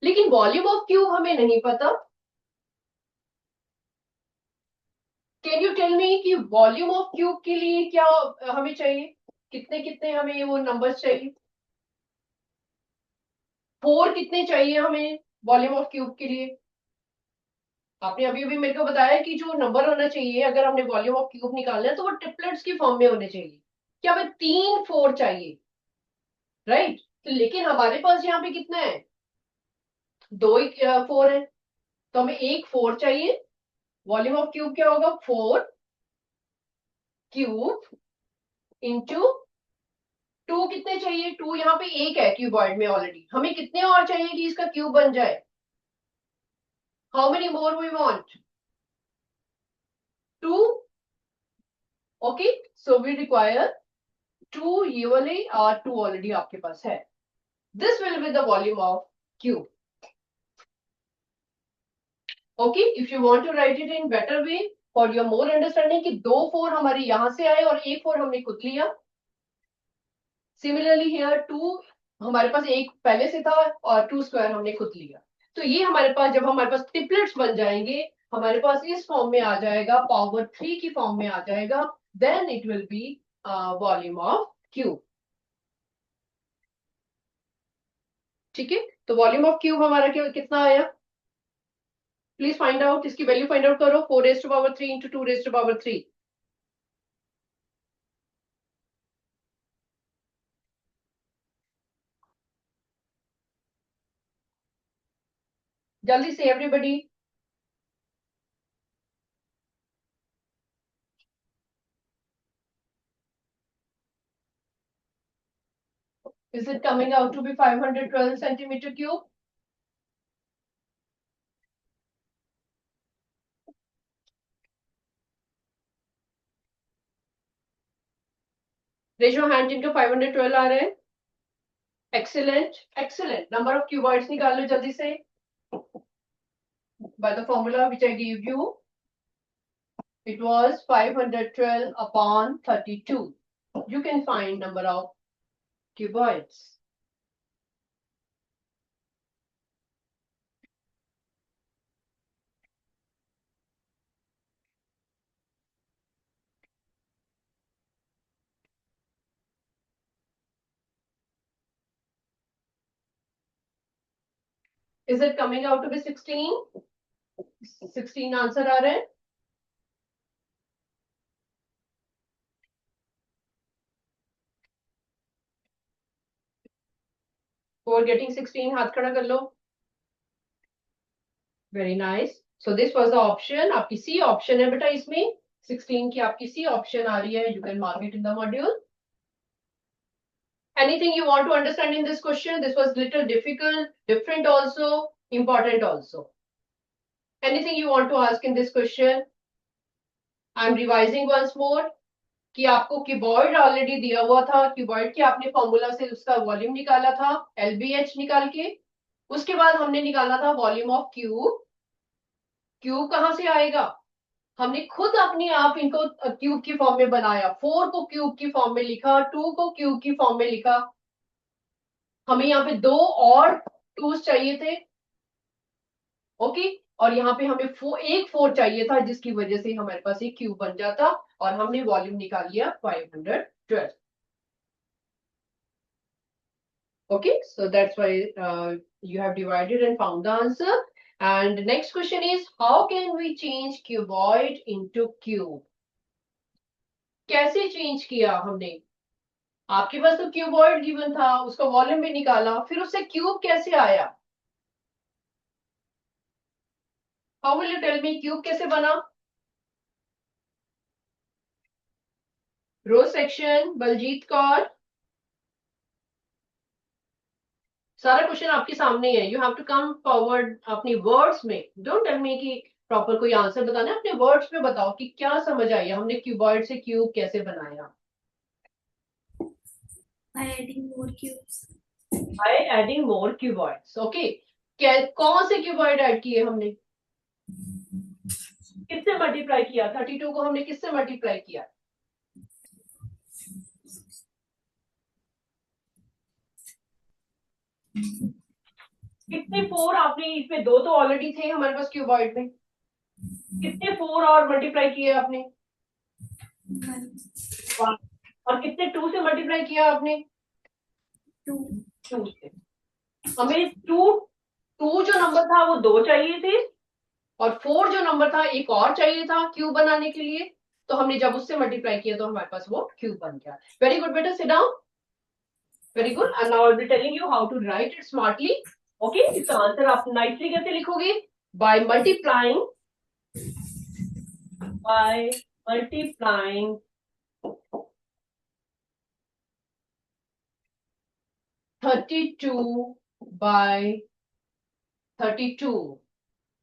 लेकिन वॉल्यूम ऑफ क्यूब हमें नहीं पता. कैन यू टेल मी कि वॉल्यूम ऑफ क्यूब के लिए क्या हमें चाहिए? कितने कितने हमें वो नंबर्स चाहिए? 4 कितने चाहिए हमें वॉल्यूम ऑफ क्यूब के लिए? आपने अभी अभी मेरे को बताया कि जो नंबर होना चाहिए अगर हमने वॉल्यूम ऑफ क्यूब निकालना है तो वो ट्रिपलेट्स की फॉर्म में होने चाहिए. क्या हमें 3 4 चाहिए? राइट. तो लेकिन हमारे पास यहाँ पे कितना है? 2 ही 4 है, तो हमें एक 4 चाहिए. वॉल्यूम ऑफ क्यूब क्या होगा? 4 क्यूब इंटू 2 कितने चाहिए? 2 यहाँ पे एक है क्यूबॉइड में ऑलरेडी. हमें कितने और चाहिए कि इसका क्यूब बन जाए? How many more we want? 2. Okay, so we require 2. ये वाले और 2 ऑलरेडी आपके पास है. This will be the volume of cube. Okay, if you want to write it in better way for your more understanding कि 2 4 हमारे यहां से आए और एक 4 हमने खुद लिया. सिमिलरली हियर 2 हमारे पास एक पहले से था और 2 स्क्वायर हमने खुद लिया. तो ये हमारे पास जब हमारे पास ट्रिपलेट्स बन जाएंगे हमारे पास इस फॉर्म में आ जाएगा, पावर 3 की फॉर्म में आ जाएगा. Then it will be volume of cube. ठीक है. तो वॉल्यूम ऑफ क्यूब हमारा कितना आया? Please find out. इसकी वैल्यू फाइंड आउट करो. 4 raised to power 3 into 2 raised to power 3. जल्दी से everybody. Is it coming out to be 512 centimeter cube? Raise your hand into 512 आ रहे हैं. Excellent, excellent. Number of cuboids निकाल लो जल्दी से. By the formula which I gave you, it was 512 upon 32. You can find number of cuboids. Is it coming out to be 16? 16 answer आ रहे हैं. For getting 16 हाथ खड़ा कर लो. Very nice. So this was the option. आपकी C option है बेटा इसमें. 16 की आपकी C option आ रही है. You can mark it in the module. Anything you want to understand in this question? This was little difficult, different also, important also. Anything you want to ask in this question? I'm revising once more. कि आपको क्यूबॉइड ऑलरेडी दिया हुआ था. क्यूबॉइड के आपने फॉर्मूला से उसका वॉल्यूम निकाला था, LBH निकाल के. उसके बाद हमने निकाला था वॉल्यूम ऑफ क्यूब. क्यूब कहां से आएगा? हमने खुद अपने आप इनको क्यूब की फॉर्म में बनाया. 4 को क्यूब की फॉर्म में लिखा, 2 को क्यूब की फॉर्म में लिखा. हमें यहाँ पे 2 और 2s चाहिए थे. ओके. और यहाँ पे हमें एक 4 चाहिए था, जिसकी वजह से हमारे पास एक क्यूब बन जाता और हमने वॉल्यूम निकाल लिया 512. Okay, so that's why you have divided and found the answer. And next question is, how can we change cuboid into cube? कैसे चेंज किया हमने? आपके पास तो क्यूबॉइड गिवन था, उसका वॉल्यूम भी निकाला, फिर उससे क्यूब कैसे आया? How will you tell me cube कैसे बना? Row section, Baljeet Kaur. सारा क्वेश्चन आपके सामने है. You have to come forward अपनी वर्ड्स में. डोंट टेल मी कि प्रॉपर कोई आंसर बताना है. अपने वर्ड्स में बताओ कि क्या समझ आई, हमने क्यूबॉइड से क्यूब कैसे बनाया. by adding more cubes. By adding more cuboids. Okay. कौन से क्यूबॉइड ऐड किए हमने? किससे मल्टीप्लाई किया? 32 को हमने किससे मल्टीप्लाई किया? कितने 4 आपने इसमें? 2 तो ऑलरेडी थे हमारे पास क्यूबॉइड में. कितने 4 और मल्टीप्लाई किए आपने? 1, और कितने 2 से मल्टीप्लाई किया आपने? 2, 2 से. हमें 2 जो नंबर था वो 2 चाहिए थे और 4 जो नंबर था एक और चाहिए था क्यूब बनाने के लिए. तो हमने जब उससे मल्टीप्लाई किया तो हमारे पास वो क्यूब बन गया. वेरी गुड बेटा, sit down. Very good. And now I will be telling you how to write it smartly. Okay. इसका आंसर आप नाइसली कैसे लिखोगे? By multiplying 32 by 32.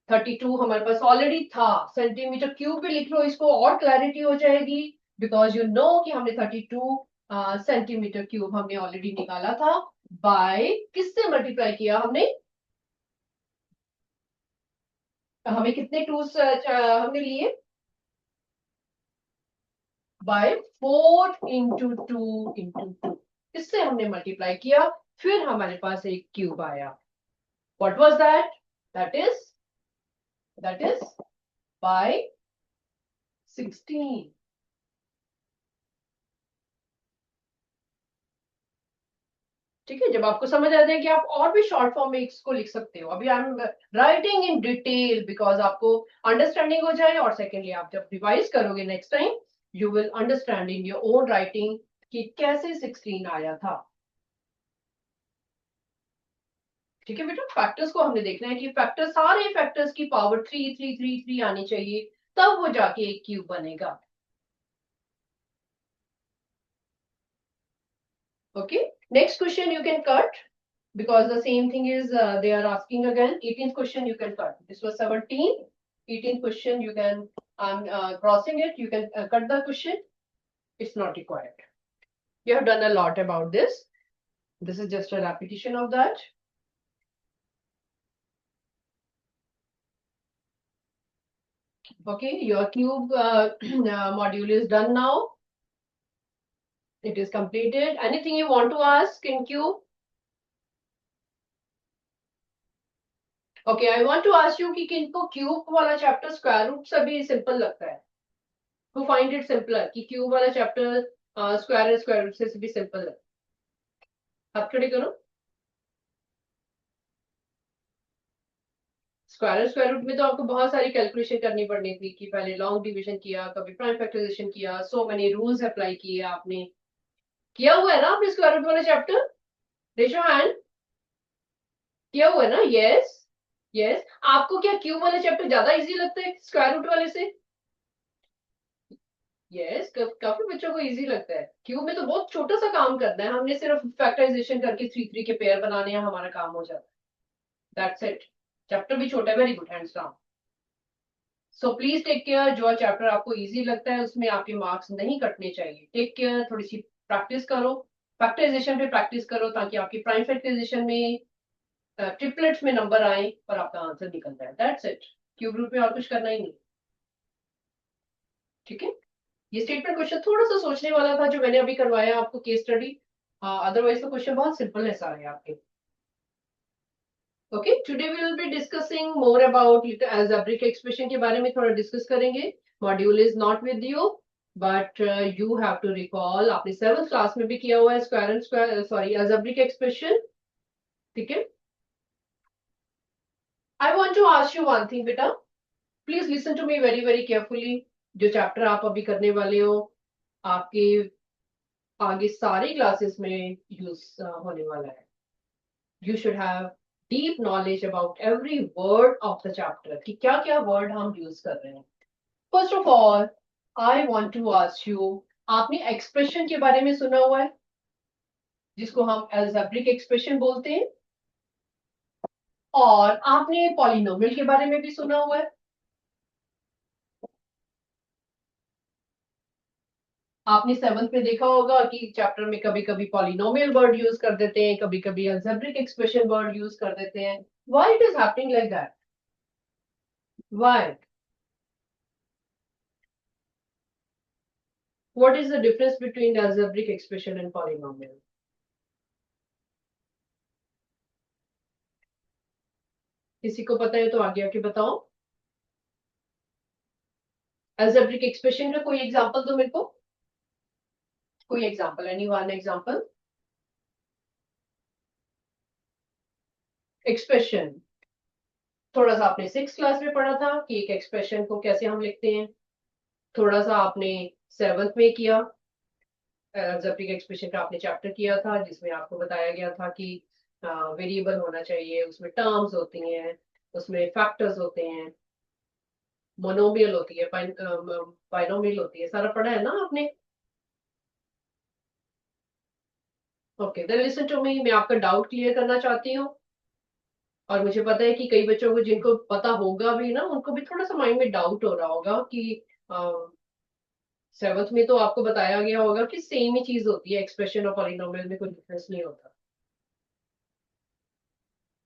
32 हमारे पास ऑलरेडी था. सेंटीमीटर क्यूब भी लिख लो इसको और क्लैरिटी हो जाएगी. बिकॉज यू नो कि हमने 32 सेंटीमीटर क्यूब हमने ऑलरेडी निकाला था. बाय किससे मल्टीप्लाई किया हमने? हमें कितने 2 हमने लिए? By 4 into 2 into 2. इससे हमने मल्टीप्लाई किया, फिर हमारे पास एक क्यूब आया. What was that? That is by 16. ठीक है. जब आपको समझ आ जाए कि आप और भी शॉर्ट फॉर्म में इसको लिख सकते हो. अभी I am writing in detail because आपको अंडरस्टैंडिंग हो जाए. और सेकेंडली आप जब रिवाइज करोगे next time, you will understand in your own writing कि कैसे 16 आया था. ठीक है बेटा. फैक्टर्स को हमने देखना है कि फैक्टर, सारे फैक्टर्स की पावर 3 3 3 3 आनी चाहिए, तब वो जाके एक क्यूब बनेगा. Okay. Next question you can cut because the same thing is they are asking again. 18th question you can cut. This was 17. 18th question you can, I'm crossing it. You can cut the question. It's not required. You have done a lot about this. This is just a repetition of that. Okay, your cube module is done now. It is completed. Anything you want to ask in cube? Okay, I want to ask you कि किनको cube वाला chapter square root से भी simple लगता है? Who find it simpler कि cube वाला chapter square root से भी simple है? हाथ खड़े करो. स्क्वायर रूट में तो आपको बहुत सारी कैलकुलेशन करनी पड़नी थी कि पहले लॉन्ग डिवीजन किया, कभी प्राइम फैक्टराइजेशन किया, सो मेनी रूल्स अप्लाई किए आपने. किया हुआ है ना आपने स्क्वायर रूट वाला चैप्टर? Raise your hand. किया हुआ है ना? Yes yes. आपको क्या क्यूब वाला चैप्टर ज्यादा इजी लगता है स्क्वायर रूट वाले से? यस, काफी बच्चों को इजी लगता है. क्यूब में तो बहुत छोटा सा काम करना है, हमने सिर्फ फैक्टराइजेशन करके 3 के पेयर बनाने हैं, हमारा काम हो जाता है. That's it. चैप्टर भी छोटा है. Very good, hands down. So please take care. जो चैप्टर आपको इजी लगता है उसमें आपके मार्क्स नहीं कटने चाहिए. Take care. थोड़ी सी प्रैक्टिस करो, फैक्टराइजेशन पे प्रैक्टिस करो ताकि आपकी प्राइम फैक्टराइजेशन में ट्रिपलेट्स में नंबर आए और आपका आंसर निकल जाए. That's it. क्यूब रूट में और कुछ करना ही नहीं. ठीक है. ये स्टेटमेंट क्वेश्चन थोड़ा सा सोचने वाला था जो मैंने अभी करवाया आपको केस स्टडी. अदरवाइज तो क्वेश्चन बहुत सिंपल है सारे आपके. Okay, today we will be discussing more about algebraic expression के बारे में थोड़ा डिस्कस करेंगे. Module is not with you but you have to recall. आपने 7th क्लास में भी किया हुआ है square and square sorry algebraic expression. ठीक है. I want to ask you one thing बेटा. Please listen to me very very carefully. जो चैप्टर आप अभी करने वाले हो आपके आगे सारी क्लासेस में यूज होने वाला है. You should have deep knowledge about every word of the chapter कि क्या क्या वर्ड हम यूज कर रहे हैं. First of all I want to ask you, आपने एक्सप्रेशन के बारे में सुना हुआ है जिसको हम algebraic एक्सप्रेशन बोलते हैं, और आपने पॉलिनोमियल के बारे में भी सुना हुआ है. आपने 7th में देखा होगा कि चैप्टर में कभी कभी पॉलिनोमियल वर्ड यूज कर देते हैं, कभी कभी algebraic एक्सप्रेशन वर्ड यूज कर देते हैं. Why it is happening like that? Why? What is the difference between algebraic expression and polynomial? किसी को पता है तो आगे आके बताओ. algebraic एक्सप्रेशन का कोई एग्जांपल दो मेरे को. कोई example, any one example. Expression थोड़ा सा आपने 6th क्लास में पढ़ा था कि एक एक्सप्रेशन को कैसे हम लिखते हैं. थोड़ा सा आपने 7th में किया. algebraic एक्सप्रेशन का आपने चैप्टर किया था जिसमें आपको बताया गया था कि वेरिएबल होना चाहिए, उसमें टर्म्स होती हैं, उसमें फैक्टर्स होते हैं, मोनोमियल होती है, बाइनोमियल होती है. सारा पढ़ा है ना आपने? Okay, then listen to me. मैं आपका डाउट क्लियर करना चाहती हूँ और मुझे पता है कि कई बच्चों को जिनको पता होगा भी ना उनको भी थोड़ा सा माइंड में डाउट हो रहा होगा कि 7th में तो आपको बताया गया होगा कि सेम ही चीज होती है, एक्सप्रेशन और पॉलिनोमियल में कोई डिफरेंस नहीं होता.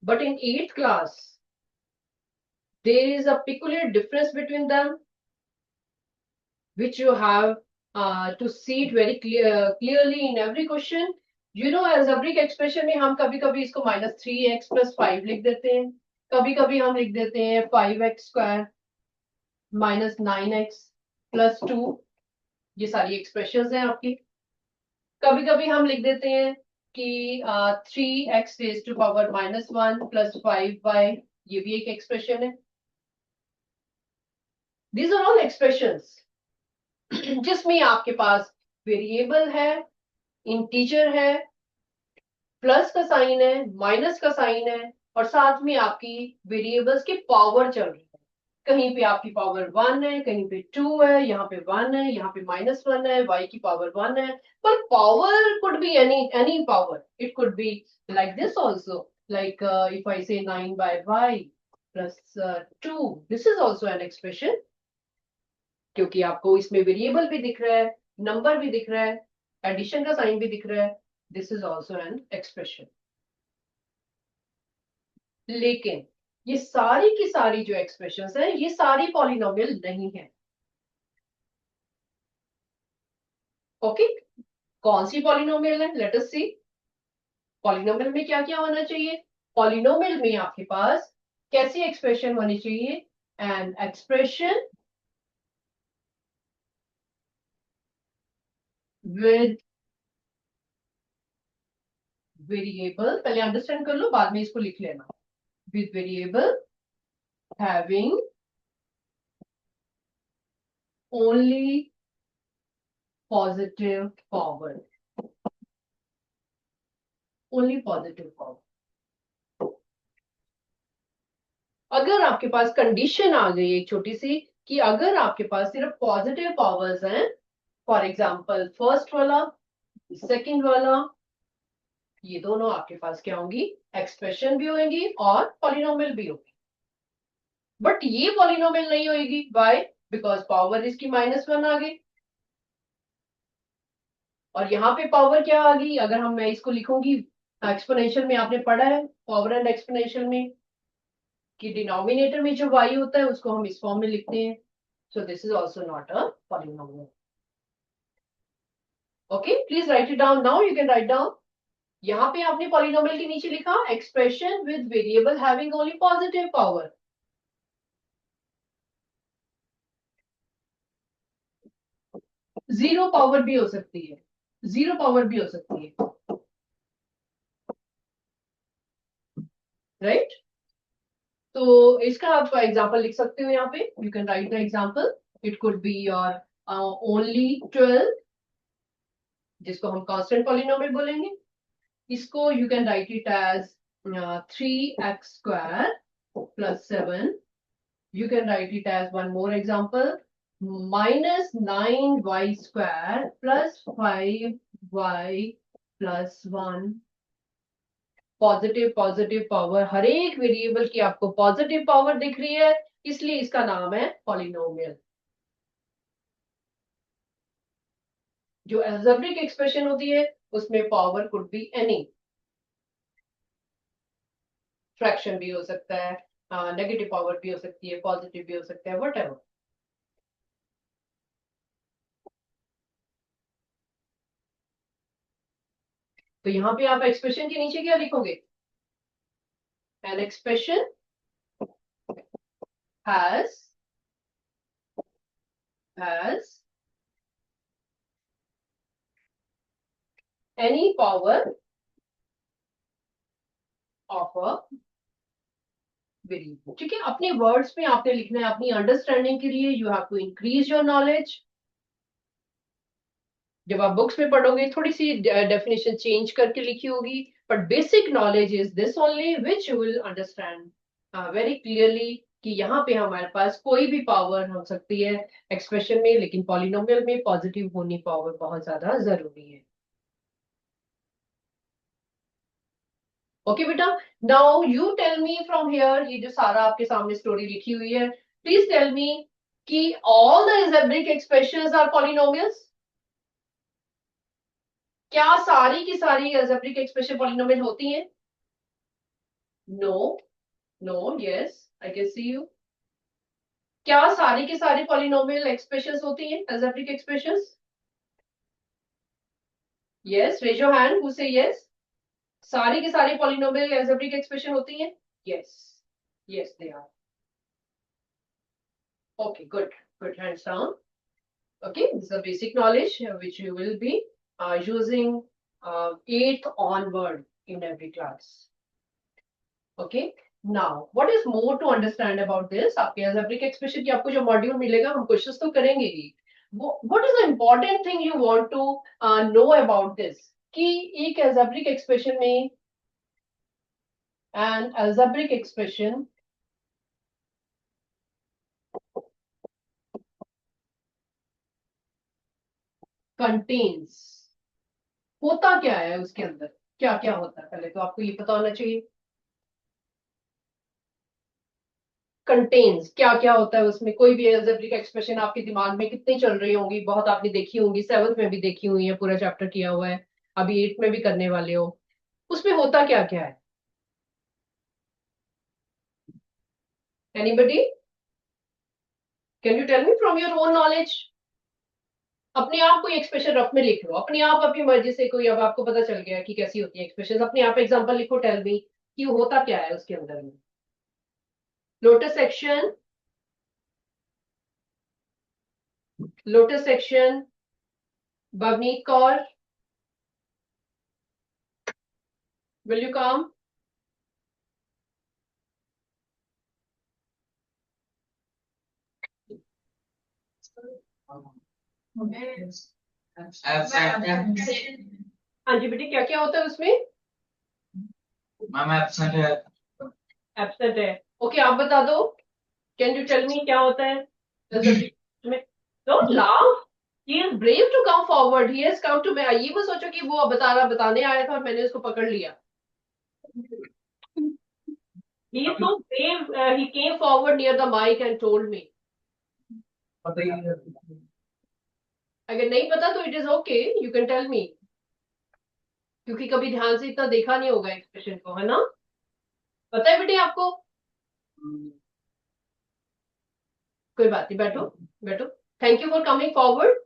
But in 8th class there is a peculiar difference between them which you have to see it very clearly in every question. You know algebraic expression में हम कभी कभी इसको -3x + 5 लिख देते हैं, कभी कभी हम लिख देते हैं 5x² -9x + 2. ये सारी एक्सप्रेशंस हैं आपकी. कभी कभी हम लिख देते हैं कि 3x⁻⁻1 + 5y. ये भी एक एक्सप्रेशन है. These are all expressions जिसमें आपके पास वेरिएबल है, इंटीजर है, प्लस का साइन है, माइनस का साइन है और साथ में आपकी वेरिएबल्स की पावर चल रही है. कहीं पे आपकी पावर 1 है, कहीं पे 2 है, यहाँ पे 1 है, यहाँ पे -1 है, y की पावर 1 है. पर power could be any power. It could be like this also. Like if I say 9 by y plus 2, this is also an expression. क्योंकि आपको इसमें वेरिएबल भी दिख रहा है, नंबर भी दिख रहा है, एडिशन का साइन भी दिख रहा है. This is also an expression. लेकिन ये सारी की सारी जो एक्सप्रेशंस है, ये सारी पॉलिनोमियल नहीं है. ओके, कौन सी पॉलिनोमियल है? लेट अस सी. पॉलिनोमियल में क्या क्या होना चाहिए? पॉलिनोमियल में आपके पास कैसी एक्सप्रेशन होनी चाहिए? An expression with variable. पहले अंडरस्टैंड कर लो, बाद में इसको लिख लेना. With variable having only positive power. Only positive power. अगर आपके पास कंडीशन आ गई एक छोटी सी कि अगर आपके पास सिर्फ पॉजिटिव पावर्स हैं, फॉर एग्जांपल फर्स्ट वाला, सेकंड वाला, ये दोनों आपके पास क्या होंगी? एक्सप्रेशन भी होंगी और पॉलिनोमियल भी होगी. बट ये पॉलिनोमियल नहीं होगी. व्हाई? बिकॉज पावर इसकी -1 आ गई. और यहाँ पे पावर क्या आ गई? अगर मैं इसको लिखूंगी एक्सपोनेंशियल में, आपने पढ़ा है पावर एंड एक्सपोनेंशियल में कि डिनोमिनेटर में जो y होता है उसको हम इस फॉर्म में लिखते हैं. So this is also not a polynomial. Okay, please right it down now. You can write down. यहाँ पे आपने पॉलिनोमियल के नीचे लिखा expression with variable having only positive power. Zero power भी हो सकती है, जीरो पावर भी हो सकती है. राइट? तो इसका आप एग्जांपल लिख सकते हो यहाँ पे. You can write the example. It could be your only 12, जिसको हम कांस्टेंट पॉलिनोमियल बोलेंगे. इसको you can write it as 3x² plus 7. You can write it as one more example, -9y² plus 5y plus 1. Positive positive power, हर एक वेरिएबल की आपको पॉजिटिव पावर दिख रही है, इसलिए इसका नाम है पॉलिनोमियल. जो अलजेब्रिक एक्सप्रेशन होती है उसमें power could be any. Fraction भी हो सकता है, नेगेटिव पावर भी हो सकती है, पॉजिटिव भी हो सकता है, व्हाटएवर. तो यहाँ पे आप एक्सप्रेशन के नीचे क्या लिखोगे? An expression has any power of a variable. ठीक है, अपने वर्ड्स में आपने लिखना है अपनी अंडरस्टैंडिंग के लिए. You have to increase your knowledge. जब आप बुक्स में पढ़ोगे थोड़ी सी डेफिनेशन चेंज करके लिखी होगी, but basic knowledge is this only which you will understand very clearly कि यहाँ पे हमारे पास कोई भी पावर हो सकती है एक्सप्रेशन में, लेकिन पॉलिनोमियल में पॉजिटिव होनी पावर बहुत ज्यादा जरूरी है. ओके बेटा, now you tell me from here. ये जो सारा आपके सामने स्टोरी लिखी हुई है, प्लीज टेल मी कि all the algebraic expressions are polynomials. क्या सारी की सारी अलजेब्रिक एक्सप्रेशन पॉलिनोमियल होती हैं? No, no, yes, I can see you. क्या सारी की सारी पॉलिनोमियल एक्सप्रेशंस होती हैं, algebraic expressions? Yes, raise your hand who say yes. सारी की सारी पॉलिनोमियल अलजेब्रिक एक्सप्रेशन होती हैं? Yes, yes they are. Okay, good, good, hands down. Okay, this is a basic knowledge which you will be using 8th onward in every class. Okay, now what is more to understand about this? आपके algebraic expression की आपको जो मॉड्यूल मिलेगा हम क्वेश्चंस तो करेंगे ही. What is the important thing you want to know about this? कि एक algebraic expression में an algebraic expression कंटेन्स, होता क्या है उसके अंदर, क्या क्या होता है, पहले तो आपको ये पता होना चाहिए। कंटेन्स क्या क्या होता है उसमें, कोई भी अलजेब्रिक एक्सप्रेशन आपके दिमाग में कितनी चल रही होंगी, बहुत आपने देखी होंगी, 7th में भी देखी हुई है, पूरा चैप्टर किया हुआ है, अभी 8th में भी करने वाले हो। उसमें होता क्या क्या है, anybody can you tell me from your own knowledge. अपने आप कोई एक्सप्रेशन रफ में लिख लो, अपने आप अपनी मर्जी से, कोई अब आपको पता चल गया कि कैसी होती है एक्सप्रेशन, अपने आप एग्जांपल लिखो, टेल मी कि होता क्या है उसके अंदर में। Lotus section, lotus section, Bavneet Kaur, will you come. हाँ जी बेटे, क्या क्या होता है उसमें, मैम एब्सेंट है। एब्सेंट है, ओके आप बता दो, कैन यू टेल मी क्या होता है don't laugh, he is brave to come forward, he has come to, मैं ये मत सोचो कि वो बताने आया था और मैंने उसको पकड़ लिया। He is so brave, he came forward near the mic and told me. पता ही है। अगर नहीं पता तो it is okay, you can tell me, क्योंकि कभी ध्यान से इतना देखा नहीं होगा एक्सप्रेशन को, है ना। पता है बेटे आपको, कोई बात नहीं, बैठो बैठो, thank you for coming forward.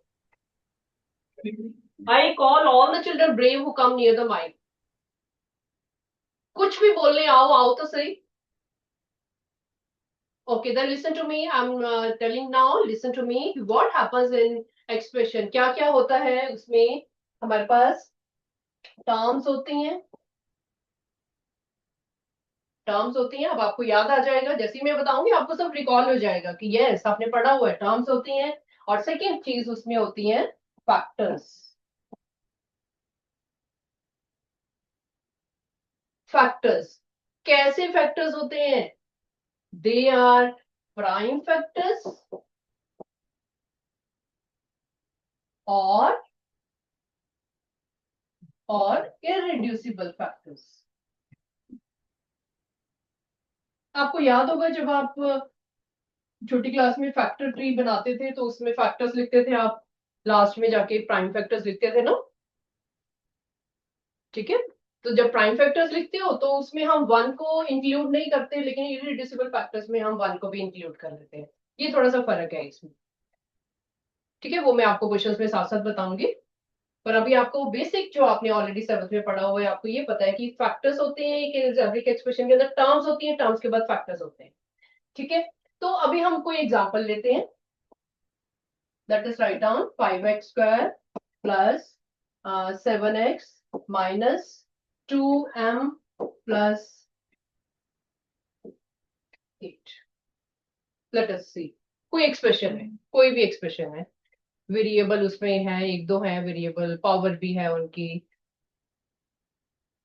I call all the children brave who come near the mic. कुछ भी बोलने आओ, आओ तो सही। Okay, then listen to me. I'm telling now. Listen to me. What happens in expression? क्या क्या होता है उसमें, हमारे पास टर्म्स होती हैं, टर्म्स होती हैं। अब आपको याद आ जाएगा, जैसे ही मैं बताऊंगी आपको सब रिकॉल हो जाएगा कि यस आपने पढ़ा हुआ है, टर्म्स होती हैं। और सेकेंड चीज उसमें होती है फैक्टर्स। फैक्टर्स कैसे फैक्टर्स होते हैं, दे आर प्राइम फैक्टर्स और इररिड्यूसिबल फैक्टर्स। आपको याद होगा जब आप छोटी क्लास में फैक्टर ट्री बनाते थे तो उसमें फैक्टर्स लिखते थे आप, लास्ट में जाके प्राइम फैक्टर्स लिखते थे ना, ठीक है। तो जब प्राइम फैक्टर्स लिखते हो तो उसमें हम वन को इंक्लूड नहीं करते, लेकिन इररिड्यूसिबल फैक्टर्स में हम वन को भी इंक्लूड कर लेते हैं। ये थोड़ा सा फर्क है इसमें, ठीक है, वो मैं आपको क्वेश्चंस में साथ साथ बताऊंगी। पर अभी आपको बेसिक जो आपने ऑलरेडी 7th में पढ़ा हुआ है, आपको ये पता है कि फैक्टर्स होते हैं कि अलजेब्रिक एक्सप्रेशन के अंदर टर्म्स होती हैं, टर्म्स के बाद फैक्टर्स होते हैं, ठीक है। तो अभी हम कोई एग्जांपल लेते हैं, that is write down 5x square plus 7x minus 2m plus 8. Let us see. कोई एक्सप्रेशन है, कोई भी एक्सप्रेशन है, वेरिएबल उसमें है, एक दो है वेरिएबल, पावर भी है उनकी,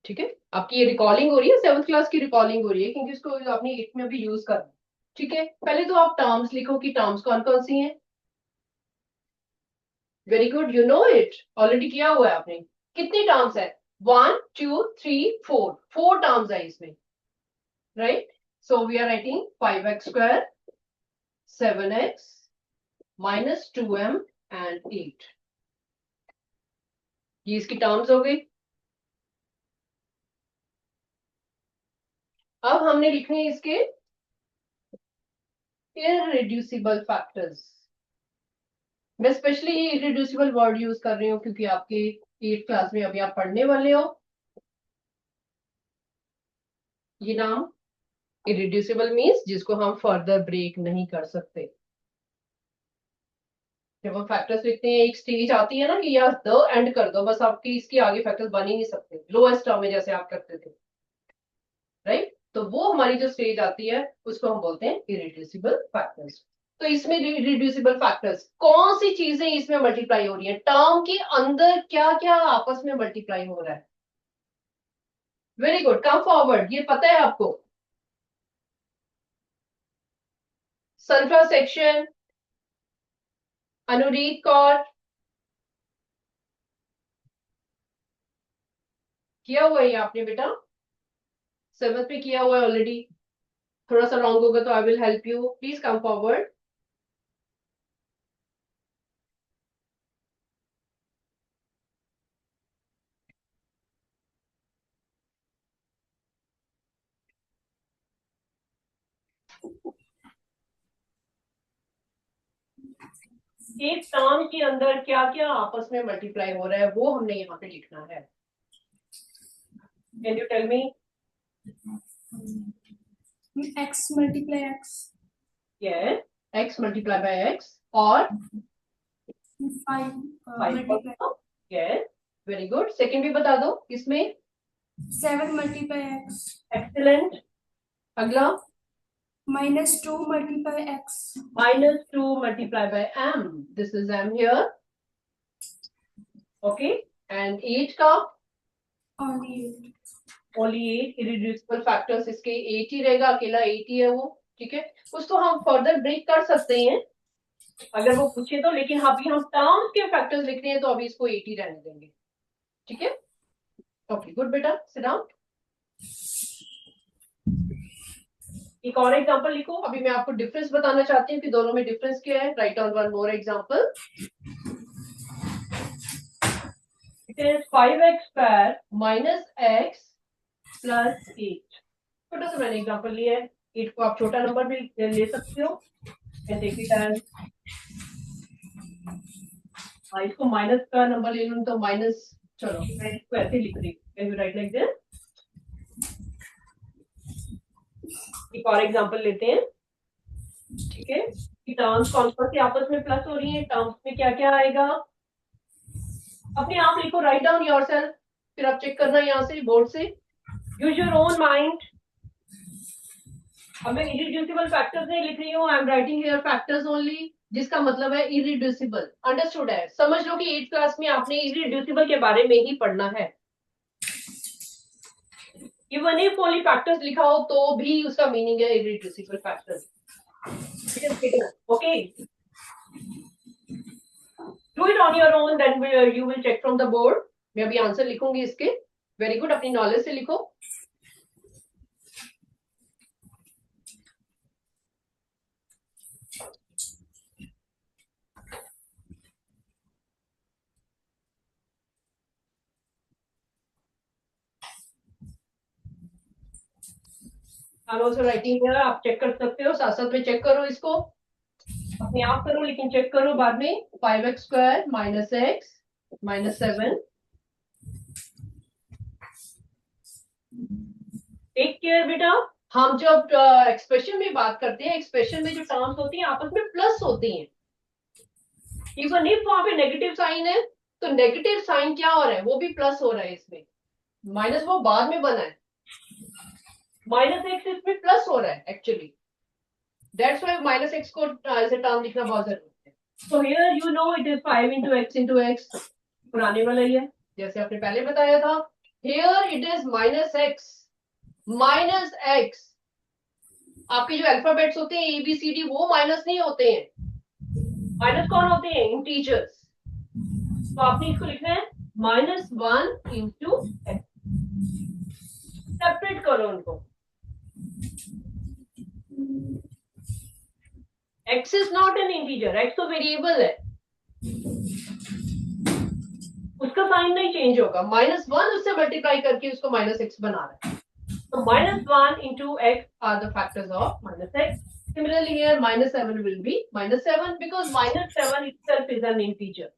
ठीक है। आपकी ये रिकॉर्डिंग हो रही है, 7th क्लास की रिकॉर्डिंग हो रही है, क्योंकि इसको आपने 8th में भी यूज करना, ठीक है। पहले तो आप टर्म्स लिखो कि टर्म्स कौन कौन सी हैं। Very good, you know it, already किया हुआ है आपने। कितनी टर्म्स है, 1 2 3 4, 4 टर्म्स है इसमें, right. So we are writing 5x square 7x minus 2m and 8, ये इसकी टर्म्स हो गई। अब हमने लिखने इसके इररिड्यूसिबल फैक्टर्स। मैं स्पेशली ये इररिड्यूसिबल वर्ड यूज कर रही हूँ क्योंकि आपके 8th क्लास में अभी आप पढ़ने वाले हो। ये नाम इररिड्यूसिबल मीन्स जिसको हम फर्दर ब्रेक नहीं कर सकते। जब हम फैक्टर्स लिखते हैं एक स्टेज आती है ना कि या द एंड कर दो, बस आपकी इसके आगे फैक्टर्स बन ही नहीं सकते, लोएस्ट टर्म में जैसे आप करते थे, राइट। तो वो हमारी जो स्टेज आती है उसको हम बोलते हैं इररिड्यूसिबल फैक्टर्स। तो इसमें रिड्यूसिबल फैक्टर्स कौन सी चीजें इसमें मल्टीप्लाई हो रही है, टर्म के अंदर क्या क्या आपस में मल्टीप्लाई हो रहा है। वेरी गुड, कम फॉरवर्ड, ये पता है आपको। सल्फा सेक्शन, अनुरीत कौर, किया हुआ है ये आपने बेटा, 7th पे किया हुआ है ऑलरेडी। थोड़ा सा रॉन्ग होगा तो I will help you, please come forward. एक टर्म के अंदर क्या क्या आपस में मल्टीप्लाई हो रहा है वो हमने यहाँ पे लिखना है। Can you tell me? X multiply X. Yes, x multiply by x और 5 multiply. Yes, very good. Second भी बता दो इसमें। 7 multiply X. एक्सीलेंट। अगला -2 multiply X. -2 multiplied by m. This is m here. Okay. And 8 का Only 8. only 8 irreducible factors, इसके 8 ही रहेगा, अकेला 8 ही है वो। ठीक है, उसको हम फर्दर ब्रेक कर सकते हैं अगर वो पूछे तो, लेकिन अभी हम टर्म्स के फैक्टर्स लिख रहे हैं तो अभी इसको 8 ही रहने देंगे। ठीक है, ओके गुड बेटा, सिट डाउन। एक और एग्जांपल लिखो। अभी मैं आपको डिफरेंस बताना चाहती हूँ कि दोनों में डिफरेंस क्या है। Write down one more example. It is 5x square minus x plus 8। छोटा सा मैंने एग्जांपल लिया है। 8 को आप छोटा नंबर भी ले सकते हो। टेक इट एज, इसको माइनस का नंबर ले लूं तो माइनस, चलो मैं इसको ऐसे लिख रही हूँ। Can you right like this? एक और एग्जांपल लेते हैं। ठीक है, कि टर्म्स कौन कौन सी आपस में प्लस हो रही है, टर्म्स में क्या क्या आएगा अपने आप लिखो। राइट डाउन योरसेल्फ, फिर आप चेक करना यहाँ से बोर्ड से। Use your own mind. अब मैं इरिड्यूसिबल फैक्टर्स नहीं लिख रही हूँ, I am writing here factors only, जिसका मतलब है इरिड्यूसिबल। अंडरस्टूड है? समझ लो कि 8th क्लास में आपने इरिड्यूसिबल के बारे में ही पढ़ना है। इवन इफ ओनली फैक्टर्स लिखा हो तो भी उसका मीनिंग है irreducible factors. Okay, do it on your own, then you will check from the board. मैं अभी आंसर लिखूंगी इसके। वेरी गुड, अपनी नॉलेज से लिखो। राइटिंग है, आप चेक कर सकते हो, साथ साथ में चेक करो इसको, अपने आप करो लेकिन चेक करो बाद में। 5x square minus x minus 7। Take care बेटा, हम जब एक्सप्रेशन में बात करते हैं, एक्सप्रेशन में जो टर्म्स होती हैं आपस में प्लस होती हैं। इवन इफ वहां पे नेगेटिव साइन है तो नेगेटिव साइन क्या हो रहा है, वो भी प्लस हो रहा है इसमें। माइनस वो बाद में बना है, माइनस एक्स इसमें प्लस हो रहा है actually. That's why minus x को ऐसे टर्म लिखना बहुत जरूरी है। So here you know it is 5 into x पुराने वाला ही है, जैसे आपने पहले बताया था। Here it is minus x. आपके जो अल्फाबेट्स होते हैं ABCD वो माइनस नहीं होते हैं। माइनस कौन होते हैं? इंटीजर्स। तो आपने इसको लिखना है -1 into x। सेपरेट करो उनको। x is not an integer, x तो वेरिएबल है, उसका साइन नहीं चेंज होगा। -1 उससे मल्टीप्लाई करके उसको -x बना रहा है। तो -1 into x are the factors of -x. Similarly here -7 will be -7 because -7 itself is an integer.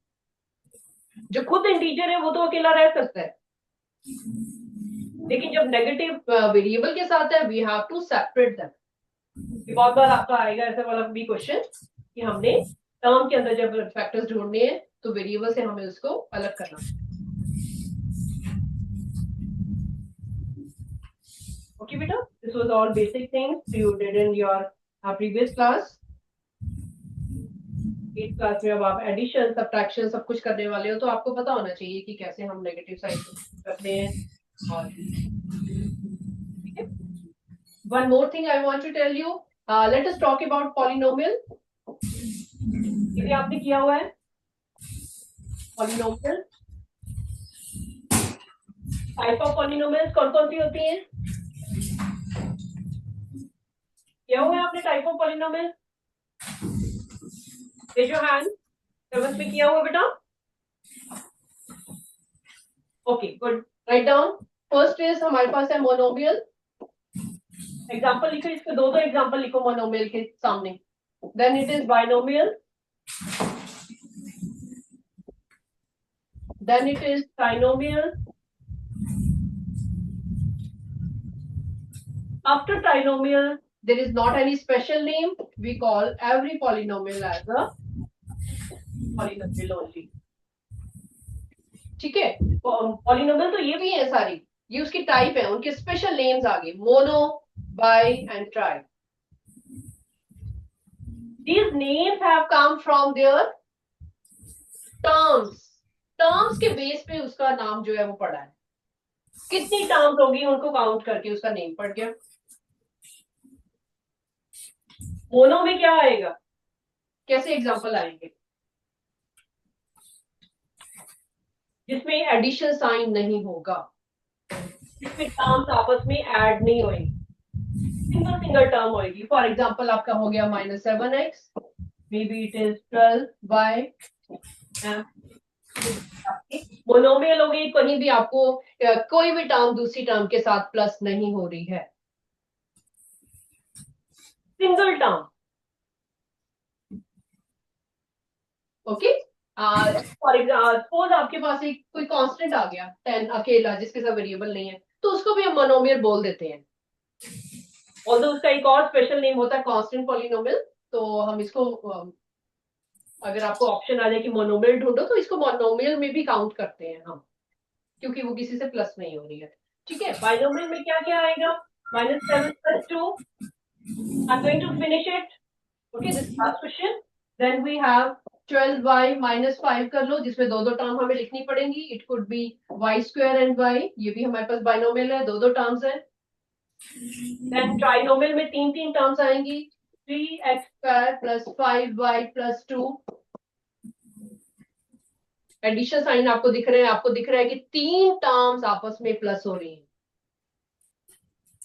जो खुद इंटीजर है वो तो अकेला रह सकता है, लेकिन जब नेगेटिव वेरिएबल के साथ है we have to separate them. बहुत बार आपका आएगा ऐसा वाला भी क्वेश्चन कि हमने टर्म के अंदर जब फैक्टर्स ढूंढने हैं तो वेरिएबल से हमें उसको अलग करना। ओके बेटा, this was all basic things you did in your previous class. 8th class में अब आप एडिशन सब्ट्रैक्शन सब कुछ करने वाले हो, तो आपको पता होना चाहिए कि कैसे हम नेगेटिव साइन करते हैं। और one more thing I want to tell you, let us talk about polynomial। ये आपने किया हुआ है polynomial। टाइप ऑफ पॉलिनोमियल्स कौन कौन सी होती हैं? क्या हुआ है आपने type of polynomial? Raise your hand. 7th में किया हुआ बेटा? Okay good, write down. First is हमारे पास है मोनोमियल। एग्जांपल लिखो, इसके दो एग्जांपल लिखो मोनोमियल के सामने। Then it is binomial, then it is trinomial. After trinomial, there is not any special name. We call every polynomial as a polynomial only. ठीक है, पॉलिनोमियल तो ये भी है सारी, ये उसकी टाइप है, उनके स्पेशल नेम्स आ गए, mono, by and try. These names have come from their terms. Terms के बेस पे उसका नाम जो है वो पड़ा है. कितनी टर्म्स होगी उनको काउंट करके उसका नेम पड़ गया. मोनो में क्या आएगा, कैसे एग्जांपल आएंगे? जिसमें एडिशन साइन नहीं होगा, जिसमें टर्म्स आपस में ऐड नहीं होंगी, सिंगल सिंगल टर्म होगी. फॉर एग्जांपल आपका हो गया -7x, may be it is 12y. Monomial हो गई, कहीं भी आपको कोई भी टर्म दूसरी टर्म के साथ प्लस नहीं हो रही है, single term. Okay, for example suppose आपके पास एक कोई कांस्टेंट आ गया 10 अकेला, जिसके साथ वेरिएबल नहीं है, तो उसको भी हम मोनोमियल बोल देते हैं. ऑल्दो उसका एक और स्पेशल नेम होता है कांस्टेंट पॉलिनोमियल. तो हम इसको अगर आपको ऑप्शन आ जाए कि मोनोमियल ढूंढो, तो इसको मोनोमियल में भी काउंट करते हैं हम, क्योंकि वो किसी से प्लस नहीं हो रही है. ठीक है, बाइनोमियल में क्या क्या आएगा? -7 + 2. I'm going to finish it. Okay, this last question. Then we have 12y - 5 कर लो, जिसमें दो टर्म हमें लिखनी पड़ेंगी. It could B y² and y. ये भी हमारे पास बाइनोमियल है, दो टर्म्स है. Then ट्राइनोमियल में तीन टर्म्स आएंगी, 3x² + 5y + 2. एडिशन साइन आपको दिख रहे हैं, आपको दिख रहा है कि तीन टर्म्स आपस में प्लस हो रही हैं.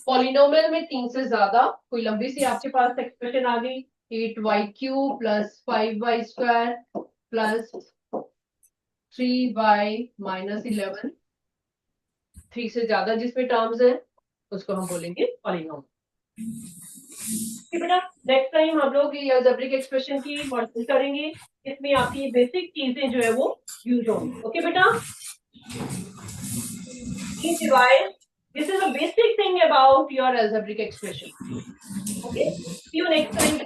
पॉलिनोमियल में तीन से ज्यादा, कोई लंबी सी आपके पास एक्सप्रेशन आ गई, 8y³ + 5y² + 3y - 11. 3 से ज्यादा जिसमें टर्म्स है उसको हम बोलेंगे पॉलिनोमियल. बेटा नेक्स्ट टाइम हम लोग ये अलजेब्रिक एक्सप्रेशन की मॉडल करेंगे, इसमें आपकी बेसिक चीजें जो है वो यूज होंगी. ओके बेटा, this is a basic thing about your algebraic expression. Okay, see you next time.